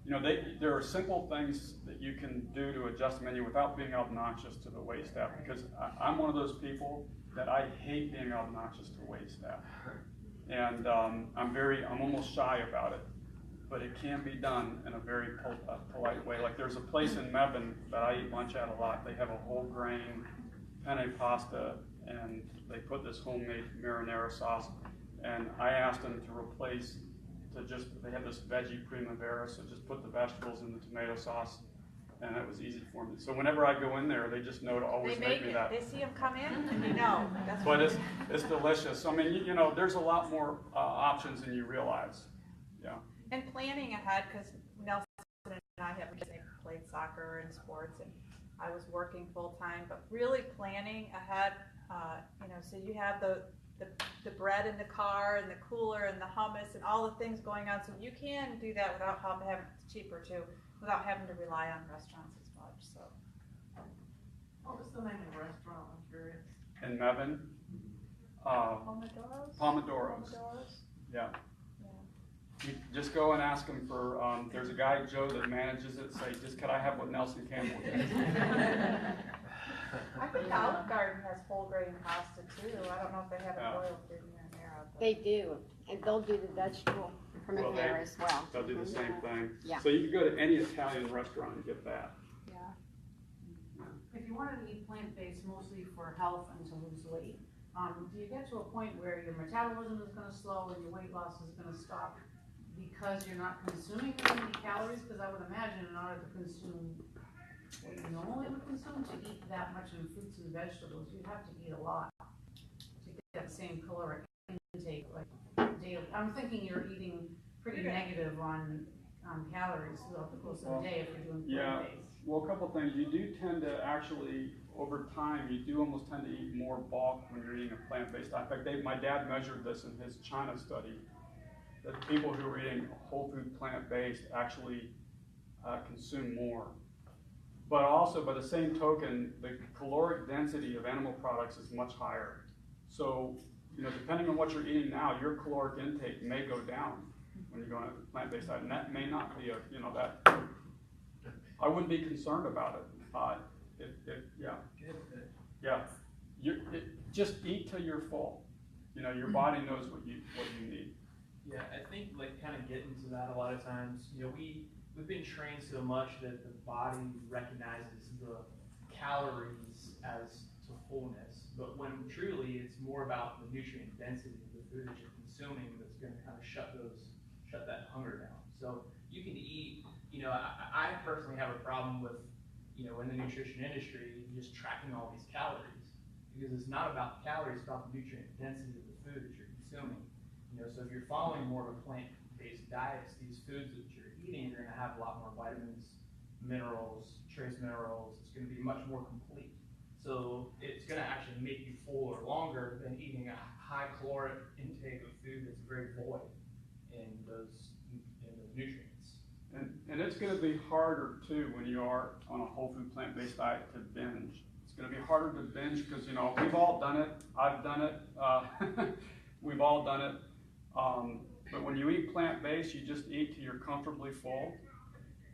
Speaker 1: You know, there are simple things that you can do to adjust the menu without being obnoxious to the wait staff, because I'm one of those people that I hate being obnoxious to wait staff. And I'm almost shy about it, but it can be done in a very polite way. Like there's a place in Mebane that I eat lunch at a lot. They have a whole grain penne pasta, and they put this homemade marinara sauce. And I asked them to replace, they have this veggie primavera, so just put the vegetables in the tomato sauce, and it was easy for me. So whenever I go in there, they just know to always make me that.
Speaker 5: They see them come in, and you know.
Speaker 1: But it's delicious. I mean, you know, there's a lot more options than you realize. Yeah.
Speaker 5: And planning ahead, because Nelson and I have played soccer and sports, and I was working full time, but really planning ahead, you know, so you have the bread in the car and the cooler and the hummus and all the things going on, so you can do that without having, it's cheaper too, without having to rely on restaurants as much. So.
Speaker 6: What was the name of the restaurant? I'm curious.
Speaker 1: In Mebane? Pomodoros. Yeah. You just go and ask him for, there's a guy, Joe, that manages it, say, just could I have what Nelson Campbell did?
Speaker 5: I think Olive Garden has whole grain pasta too. I don't know if they have a oil food in there.
Speaker 7: They do, and they'll do the vegetable Primavera
Speaker 1: they-
Speaker 7: as well.
Speaker 1: They'll do the same thing.
Speaker 7: Yeah.
Speaker 1: So you can go to any Italian restaurant and get that.
Speaker 14: If you wanted to eat plant-based mostly for health and to lose weight, do you get to a point where your metabolism is gonna slow and your weight loss is gonna stop because you're not consuming as many calories? Because I would imagine in order to consume what you normally would consume, to eat that much in fruits and vegetables, you'd have to eat a lot to get that same caloric intake like daily. I'm thinking you're eating pretty negative on calories throughout the course of the day if you're doing plant-based.
Speaker 1: Well, a couple things. You do tend to actually, over time, you do almost tend to eat more bulk when you're eating a plant-based diet. In fact, my dad measured this in his China study, that people who are eating whole food plant-based actually consume more. But also, by the same token, the caloric density of animal products is much higher. So, depending on what you're eating now, your caloric intake may go down when you go on a plant-based diet, and that may not be that. I wouldn't be concerned about it. Just eat till you're full. Your body knows what you need.
Speaker 13: Yeah, I think kind of getting to that a lot of times, we've been trained so much that the body recognizes the calories as to wholeness, but when truly it's more about the nutrient density of the food that you're consuming that's going to kind of shut that hunger down. So you can eat, I personally have a problem with, in the nutrition industry, just tracking all these calories, because it's not about the calories, it's about the nutrient density of the food that you're consuming. So if you're following more of a plant-based diet, these foods that you're eating, you're going to have a lot more vitamins, minerals, trace minerals. It's going to be much more complete. So it's going to actually make you fuller longer than eating a high caloric intake of food that's very void in those nutrients.
Speaker 1: And it's going to be harder too when you are on a whole food plant-based diet to binge. It's going to be harder to binge because we've all done it. I've done it. We've all done it. But when you eat plant-based, you just eat till you're comfortably full.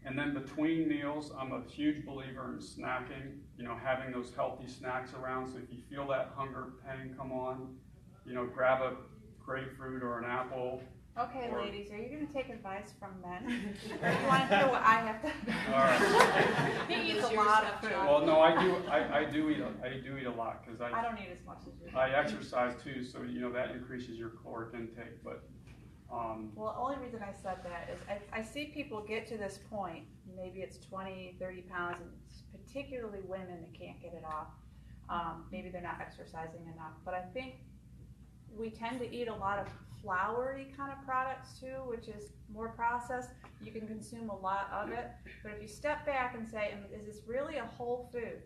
Speaker 1: And then between meals, I'm a huge believer in snacking, having those healthy snacks around. So if you feel that hunger pang come on, grab a grapefruit or an apple.
Speaker 5: Okay, ladies, are you going to take advice from men? Or you want to hear what I have to?
Speaker 1: All right.
Speaker 5: He eats a lot of food.
Speaker 1: Well, no, I do eat a lot because
Speaker 5: I don't eat as much as you.
Speaker 1: I exercise too, so that increases your caloric intake. But
Speaker 5: well, the only reason I said that is I see people get to this point, maybe it's 20, 30 pounds, and it's particularly women that can't get it off. Maybe they're not exercising enough, but I think we tend to eat a lot of floury kind of products too, which is more processed. You can consume a lot of it, but if you step back and say, is this really a whole food?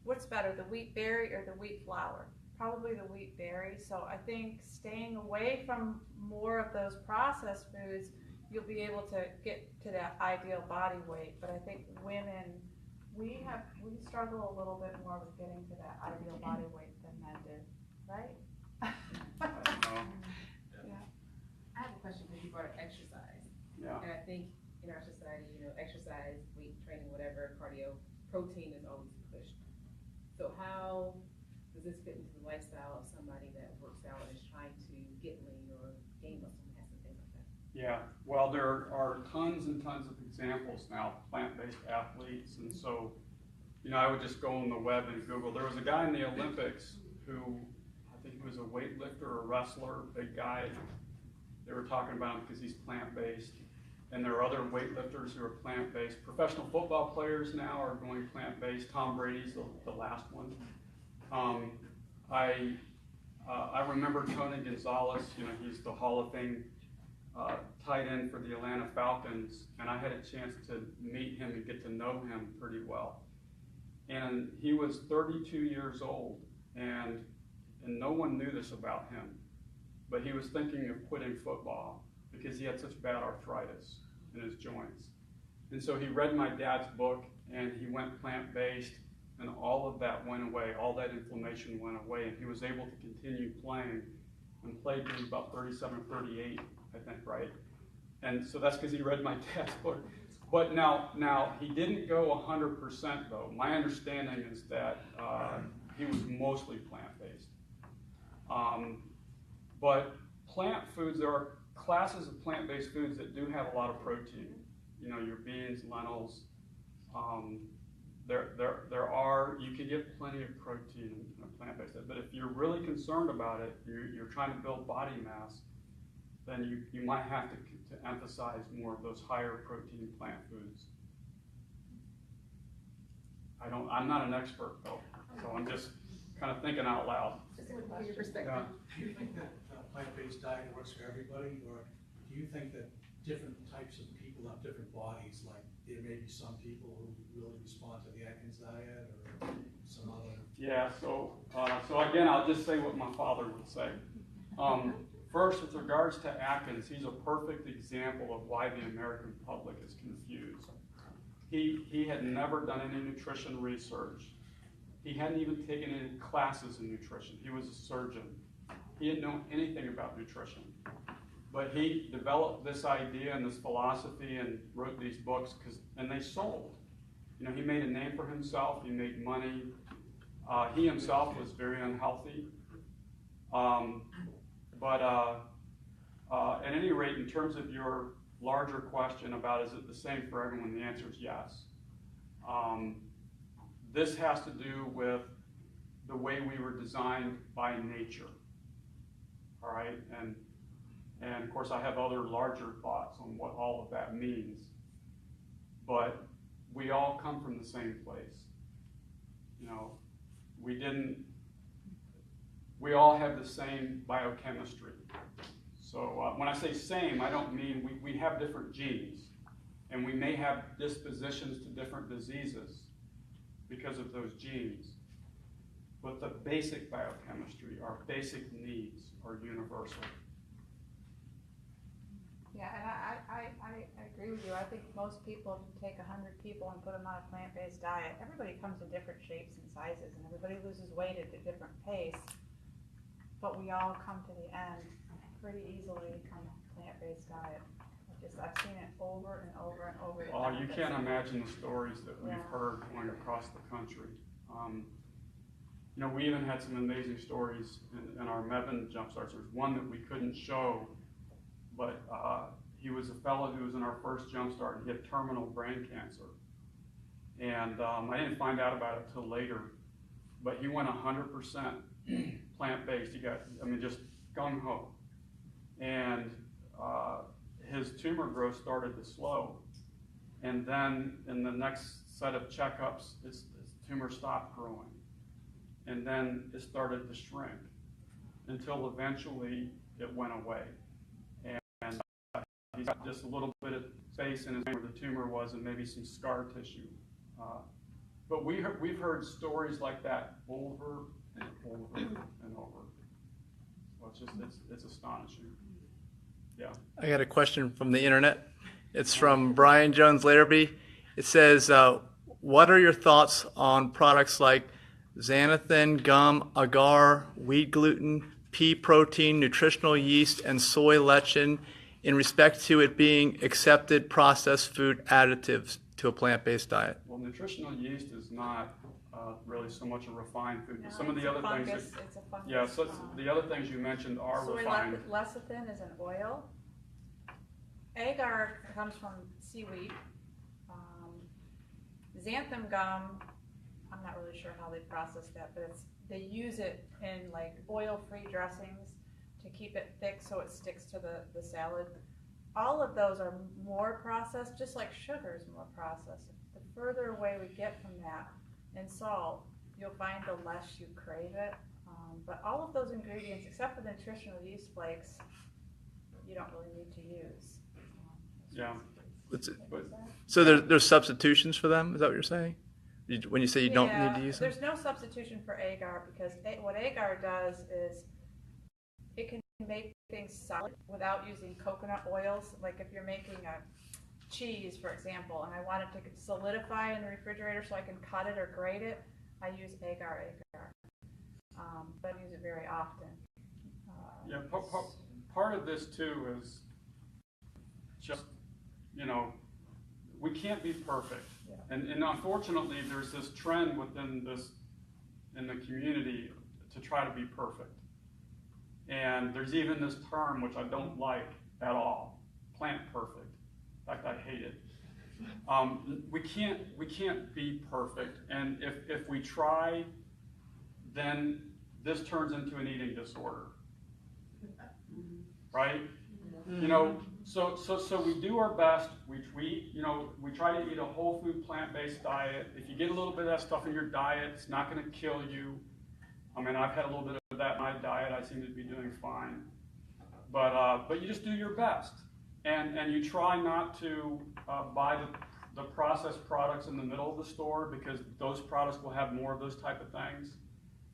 Speaker 5: What's better, the wheat berry or the wheat flour? Probably the wheat berry. So I think staying away from more of those processed foods, you'll be able to get to that ideal body weight. But I think women, we struggle a little bit more with getting to that ideal body weight than men do, right?
Speaker 8: I have a question because you brought up exercise.
Speaker 1: Yeah.
Speaker 8: And I think in our society, exercise, weight training, whatever, cardio, protein is always pushed. So how does this fit into the lifestyle of somebody that works out and is trying to get lean or gain muscle mass and things like that?
Speaker 1: Yeah, well, there are tons and tons of examples now, plant-based athletes, and so, I would just go on the web and Google. There was a guy in the Olympics who, I think he was a weightlifter or wrestler, big guy. They were talking about him because he's plant-based. And there are other weightlifters who are plant-based. Professional football players now are going plant-based. Tom Brady's the last one. I remember Tony Gonzalez, he's the Hall of Fame tight end for the Atlanta Falcons, and I had a chance to meet him and get to know him pretty well. And he was 32 years old, and no one knew this about him. But he was thinking of quitting football because he had such bad arthritis in his joints. And so he read my dad's book and he went plant-based, and all of that went away. All that inflammation went away, and he was able to continue playing and played till he was about 37 or 38, I think, right? And so that's because he read my dad's book. But now he didn't go 100% though. My understanding is that he was mostly plant-based. But plant foods, there are classes of plant-based foods that do have a lot of protein. You know, your beans, lentils. You can get plenty of protein in a plant-based diet, but if you're really concerned about it, you're trying to build body mass, then you might have to emphasize more of those higher protein plant foods. I'm not an expert though, so I'm just kind of thinking out loud.
Speaker 8: Just looking for your perspective.
Speaker 1: Yeah.
Speaker 15: Do you think that plant-based diet works for everybody, or do you think that different types of people have different bodies? Like there may be some people who really respond to the Atkins diet, or some other.
Speaker 1: Yeah. So again, I'll just say what my father would say. First, with regards to Atkins, he's a perfect example of why the American public is confused. He had never done any nutrition research. He hadn't even taken any classes in nutrition. He was a surgeon. He didn't know anything about nutrition. But he developed this idea and this philosophy and wrote these books, and they sold. You know, he made a name for himself. He made money. He himself was very unhealthy. At any rate, in terms of your larger question about is it the same for everyone, the answer is yes. This has to do with the way we were designed by nature. All right, and of course I have other larger thoughts on what all of that means. But we all come from the same place. You know, we all have the same biochemistry. So when I say same, I don't mean we have different genes, and we may have dispositions to different diseases because of those genes. But the basic biochemistry, our basic needs, are universal.
Speaker 5: Yeah, and I agree with you. I think most people, if you take 100 people and put them on a plant-based diet, everybody comes in different shapes and sizes, and everybody loses weight at a different pace. But we all come to the end pretty easily come plant-based diet. I've seen it over and over and over.
Speaker 1: Oh, you can't imagine the stories that we've heard going across the country. You know, we even had some amazing stories in our Mebane Jumpstarts. There's one that we couldn't show, but he was a fellow who was in our first Jumpstart, and he had terminal brain cancer. And I didn't find out about it till later, but he went 100% plant-based. He got, just gung-ho. And his tumor growth started to slow. And then in the next set of checkups, his tumor stopped growing. And then it started to shrink until eventually it went away. And he's got just a little bit of space in his brain where the tumor was and maybe some scar tissue. But we've heard stories like that over and over and over. So it's astonishing. Yeah.
Speaker 16: I got a question from the internet. It's from Brian Jones Larrabee. It says, what are your thoughts on products like xanthan, gum, agar, wheat gluten, pea protein, nutritional yeast, and soy lecithin in respect to it being accepted processed food additives to a plant-based diet?
Speaker 1: Well, nutritional yeast is not really so much a refined food.
Speaker 5: No,
Speaker 1: Some of the other
Speaker 5: fungus,
Speaker 1: things,
Speaker 5: it's a fungus.
Speaker 1: yeah. So the other things you mentioned are refined.
Speaker 5: Soy lecithin is an oil. Agar comes from seaweed. Xanthan gum, I'm not really sure how they process that, but they use it in like oil-free dressings to keep it thick so it sticks to the salad. All of those are more processed, just like sugar is more processed. The further away we get from that, and salt, you'll find the less you crave it. But all of those ingredients, except for the nutritional yeast flakes, you don't really need to use.
Speaker 1: Yeah.
Speaker 16: So there's substitutions for them? Is that what you're saying? When you say you don't need to use them?
Speaker 5: There's no substitution for agar because what agar does is it can make things solid without using coconut oils. Like if you're making a cheese, for example, and I want it to solidify in the refrigerator so I can cut it or grate it, I use agar. But I use it very often.
Speaker 1: Yeah, part of this too is just, we can't be perfect.
Speaker 5: Yeah.
Speaker 1: And unfortunately, there's this trend in the community to try to be perfect. And there's even this term, which I don't like, at all. Plant perfect. In fact, I hate it. We can't be perfect, and if we try, then this turns into an eating disorder, right? You know, so we do our best. We try to eat a whole food plant-based diet. If you get a little bit of that stuff in your diet, it's not going to kill you. I mean, I've had a little bit of that in my diet. I seem to be doing fine, but you just do your best, and you try not to buy the processed products in the middle of the store, because those products will have more of those type of things,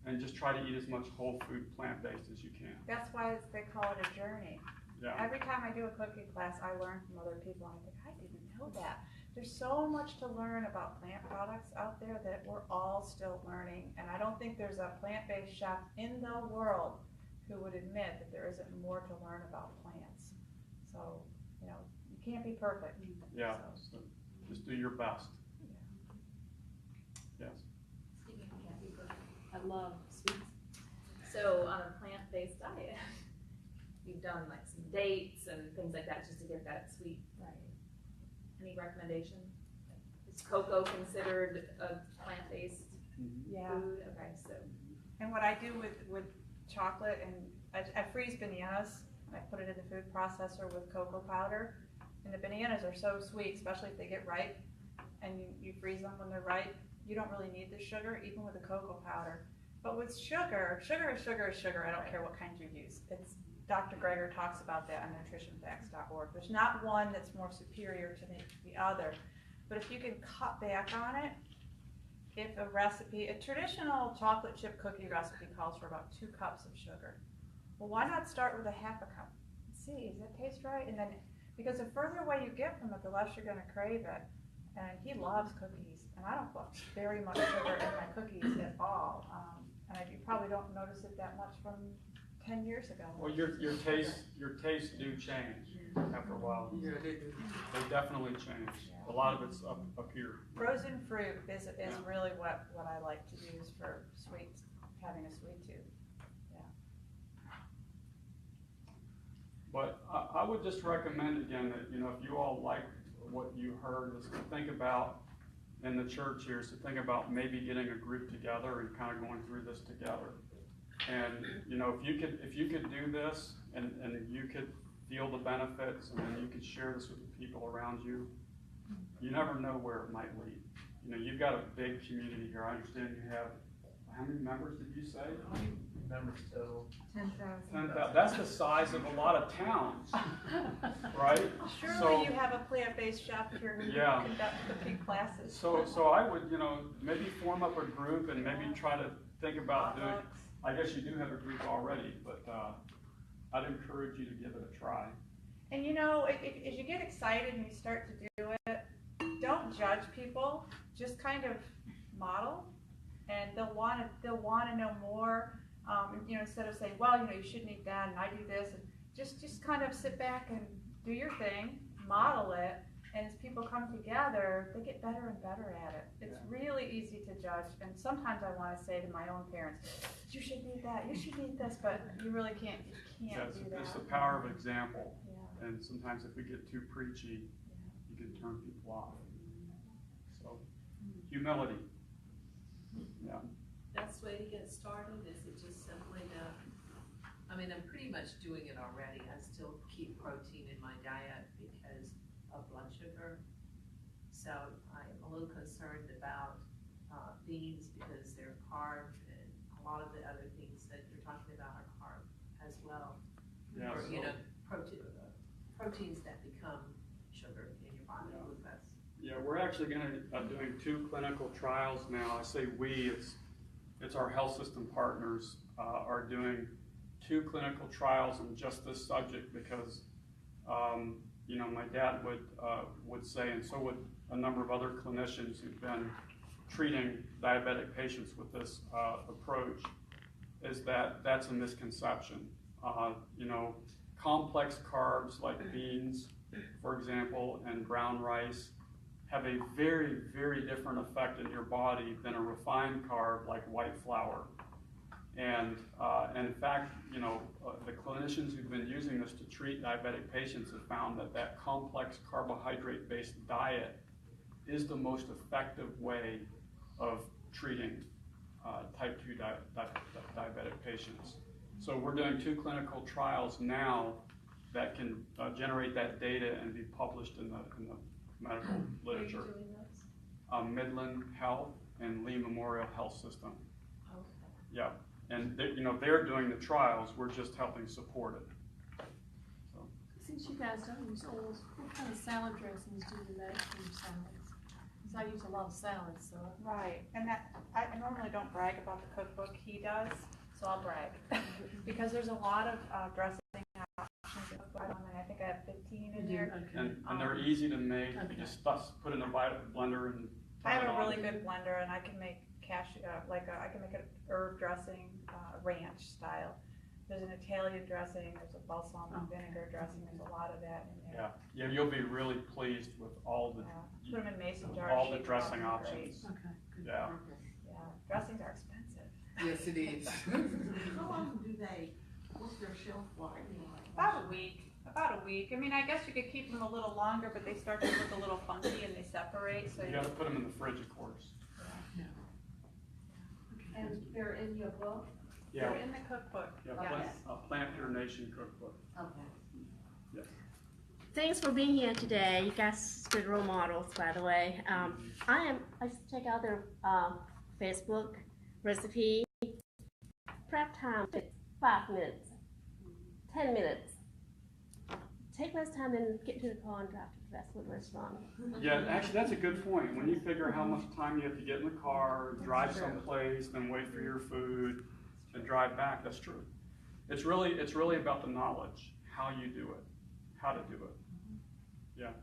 Speaker 1: and just try to eat as much whole food plant-based as you can.
Speaker 5: That's why they call it a journey.
Speaker 1: Yeah.
Speaker 5: Every time I do a cooking class, I learn from other people, and I think, I didn't know that. There's so much to learn about plant products out there that we're all still learning, and I don't think there's a plant-based chef in the world who would admit that there isn't more to learn about plants. So, you know, you can't be perfect.
Speaker 1: Yeah, so just do your best. Yes.
Speaker 11: Speaking of can't be perfect, I love sweets. So on a plant-based diet, you've done like some dates and things like that just to get that sweet. Right. Any recommendation? Is cocoa considered a plant-based food? Okay, so.
Speaker 5: And what I do with chocolate, and I freeze bananas, and I put it in the food processor with cocoa powder. And the bananas are so sweet, especially if they get ripe, and you freeze them when they're ripe. You don't really need the sugar, even with the cocoa powder. But with sugar, sugar is sugar is sugar. I don't care what kind you use. It's Dr. Greger talks about that on nutritionfacts.org. There's not one that's more superior to the other. But if you can cut back on it, if a recipe, a traditional chocolate chip cookie recipe calls for about 2 cups of sugar. Well, why not start with a half a cup? See, does that taste right? And then, because the further away you get from it, the less you're going to crave it. And he loves cookies, and I don't put very much sugar in my cookies at all. And you probably don't notice it that much from 10 years ago.
Speaker 1: Well, your tastes do change after a while. Yeah, they do. They definitely change. A lot of it's up here.
Speaker 5: Frozen fruit is really what I like to use for sweets, having a sweet tooth. Yeah.
Speaker 1: But I would just recommend again that, you know, if you all like what you heard, is to think about in the church here, is to think about maybe getting a group together and kind of going through this together. And you know, if you could do this and you could feel the benefits, and then you could share this with the people around you, you never know where it might lead. You know, you've got a big community here. I understand you have, how many members did you say?
Speaker 13: Members total.
Speaker 5: 10,000.
Speaker 1: 10,000. That's the size of a lot of towns, right?
Speaker 5: Surely you have a plant-based chef here who conduct cooking classes.
Speaker 1: So I would, you know, maybe form up a group and maybe try to think about doing. I guess you do have a group already, but I'd encourage you to give it a try.
Speaker 5: And you know, as you get excited and you start to do it, don't judge people. Just kind of model, and they'll want to know more. You know, instead of saying, well, you know, you shouldn't eat that, and I do this, and just kind of sit back and do your thing, model it, and as people come together, they get better and better at it. It's really easy to judge, and sometimes I want to say to my own parents, you should eat that, you should eat this, but you really can't do that.
Speaker 1: It's the power of example, and sometimes if we get too preachy, you can turn people off. So, humility. Yeah.
Speaker 4: Best way to get started is it just simply to, I mean, I'm pretty much doing it already. I still keep protein in my diet because of blood sugar. So I'm a little concerned about beans because they're carb, and a lot of the other things that you're talking about are carb as well.
Speaker 1: Yeah,
Speaker 4: or, you know, proteins that become sugar in your body, glucose.
Speaker 1: Yeah, we're actually going to doing 2 clinical trials now. I say we, it's our health system partners are doing 2 clinical trials on just this subject because, you know, my dad would say, and so would a number of other clinicians who've been treating diabetic patients with this approach, is that that's a misconception. You know, complex carbs like beans, for example, and brown rice have a very, very different effect in your body than a refined carb like white flour. And in fact, the clinicians who've been using this to treat diabetic patients have found that that complex carbohydrate-based diet is the most effective way of treating type 2 diabetic patients. So we're doing 2 clinical trials now that can generate that data and be published in the medical literature.
Speaker 4: Where are you doing those?
Speaker 1: Midland Health and Lee Memorial Health System.
Speaker 4: Okay.
Speaker 1: Yeah, and they're doing the trials. We're just helping support it. So.
Speaker 9: Since you guys don't use oils, what kind of salad dressings do you make for your salads? Because I use a lot of salads, so.
Speaker 5: Right, and that, I normally don't brag about the cookbook, he does, so I'll brag. Because there's a lot of dressing options in the cookbook, I think I have 15 in there.
Speaker 1: And they're easy to make. You just put in a blender and
Speaker 5: I have
Speaker 1: turn it
Speaker 5: a
Speaker 1: on.
Speaker 5: really good blender, and I can make I can make an herb dressing, ranch style. There's an Italian dressing, there's a balsamic vinegar dressing, there's a lot of that in there.
Speaker 1: Yeah, you'll be really pleased with all the
Speaker 5: Put them in mason jars.
Speaker 1: all the
Speaker 5: sheet
Speaker 1: dressing
Speaker 5: rock,
Speaker 1: options.
Speaker 5: great.
Speaker 9: Okay, good.
Speaker 1: Yeah.
Speaker 5: Yeah, dressings are expensive.
Speaker 6: Yes, it is. How long do what's their shelf life?
Speaker 5: About a week. About a week. I mean, I guess you could keep them a little longer, but they start to look a little funky and they separate. So
Speaker 1: You got to put them in the fridge, of course.
Speaker 10: And they're in your book?
Speaker 1: Yeah.
Speaker 5: They're in the cookbook.
Speaker 1: Yeah,
Speaker 5: Yes.
Speaker 1: PlantPure Nation cookbook.
Speaker 10: Okay.
Speaker 1: Yes.
Speaker 17: Thanks for being here today. You guys are good role models, by the way. I check out their Facebook recipe. Prep time, 5 minutes, 10 minutes. Take less time and get to the car and drive to the fast food restaurant.
Speaker 1: Yeah, actually, that's a good point. When you figure how much time you have to get in the car, drive someplace, then wait for your food, and drive back, that's true. It's really about the knowledge, how you do it, how to do it. Yeah.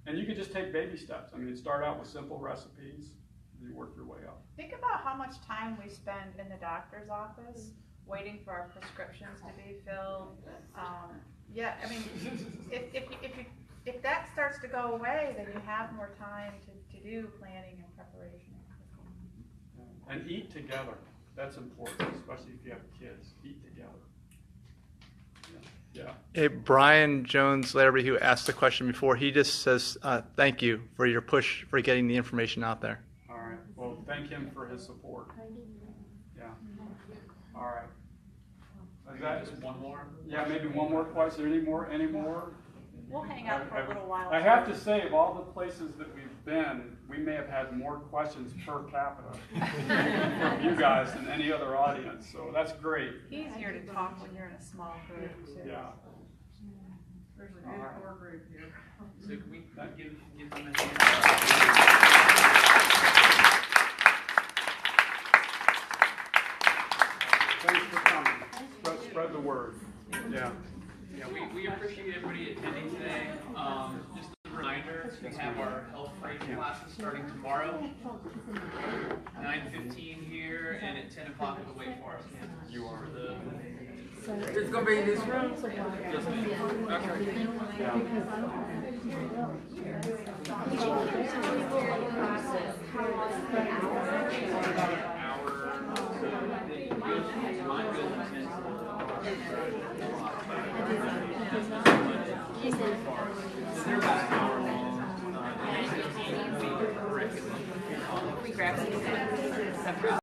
Speaker 1: And you could just take baby steps. I mean, start out with simple recipes, and you work your way up.
Speaker 5: Think about how much time we spend in the doctor's office waiting for our prescriptions to be filled. Yeah, I mean, if that starts to go away, then you have more time to do planning and preparation.
Speaker 1: And eat together. That's important, especially if you have kids. Eat together. Yeah.
Speaker 16: Hey, Brian Jones Larrabee, who asked the question before, he just says thank you for your push for getting the information out there.
Speaker 1: All right. Well, thank him for his support. Yeah. All right. Is that just one more? Yeah, maybe one more question. Any more?
Speaker 5: We'll hang out for a little while.
Speaker 1: I have to say, of all the places that we've been, we may have had more questions per capita from you guys than any other audience. So that's great.
Speaker 5: Easier to talk when you're in a small group, too.
Speaker 1: Yeah.
Speaker 6: There's a good core group here.
Speaker 13: So can we give them a hand?
Speaker 1: Thanks for coming. Spread the word. Yeah.
Speaker 13: Yeah, we appreciate everybody attending today. Just a reminder, we have our health training classes starting tomorrow, 9:15 here, and at 10 o'clock at the Wake Forest campus.
Speaker 1: You are
Speaker 13: the.
Speaker 6: It's gonna be in this room.
Speaker 13: Yes, ma'am.
Speaker 8: We grab some.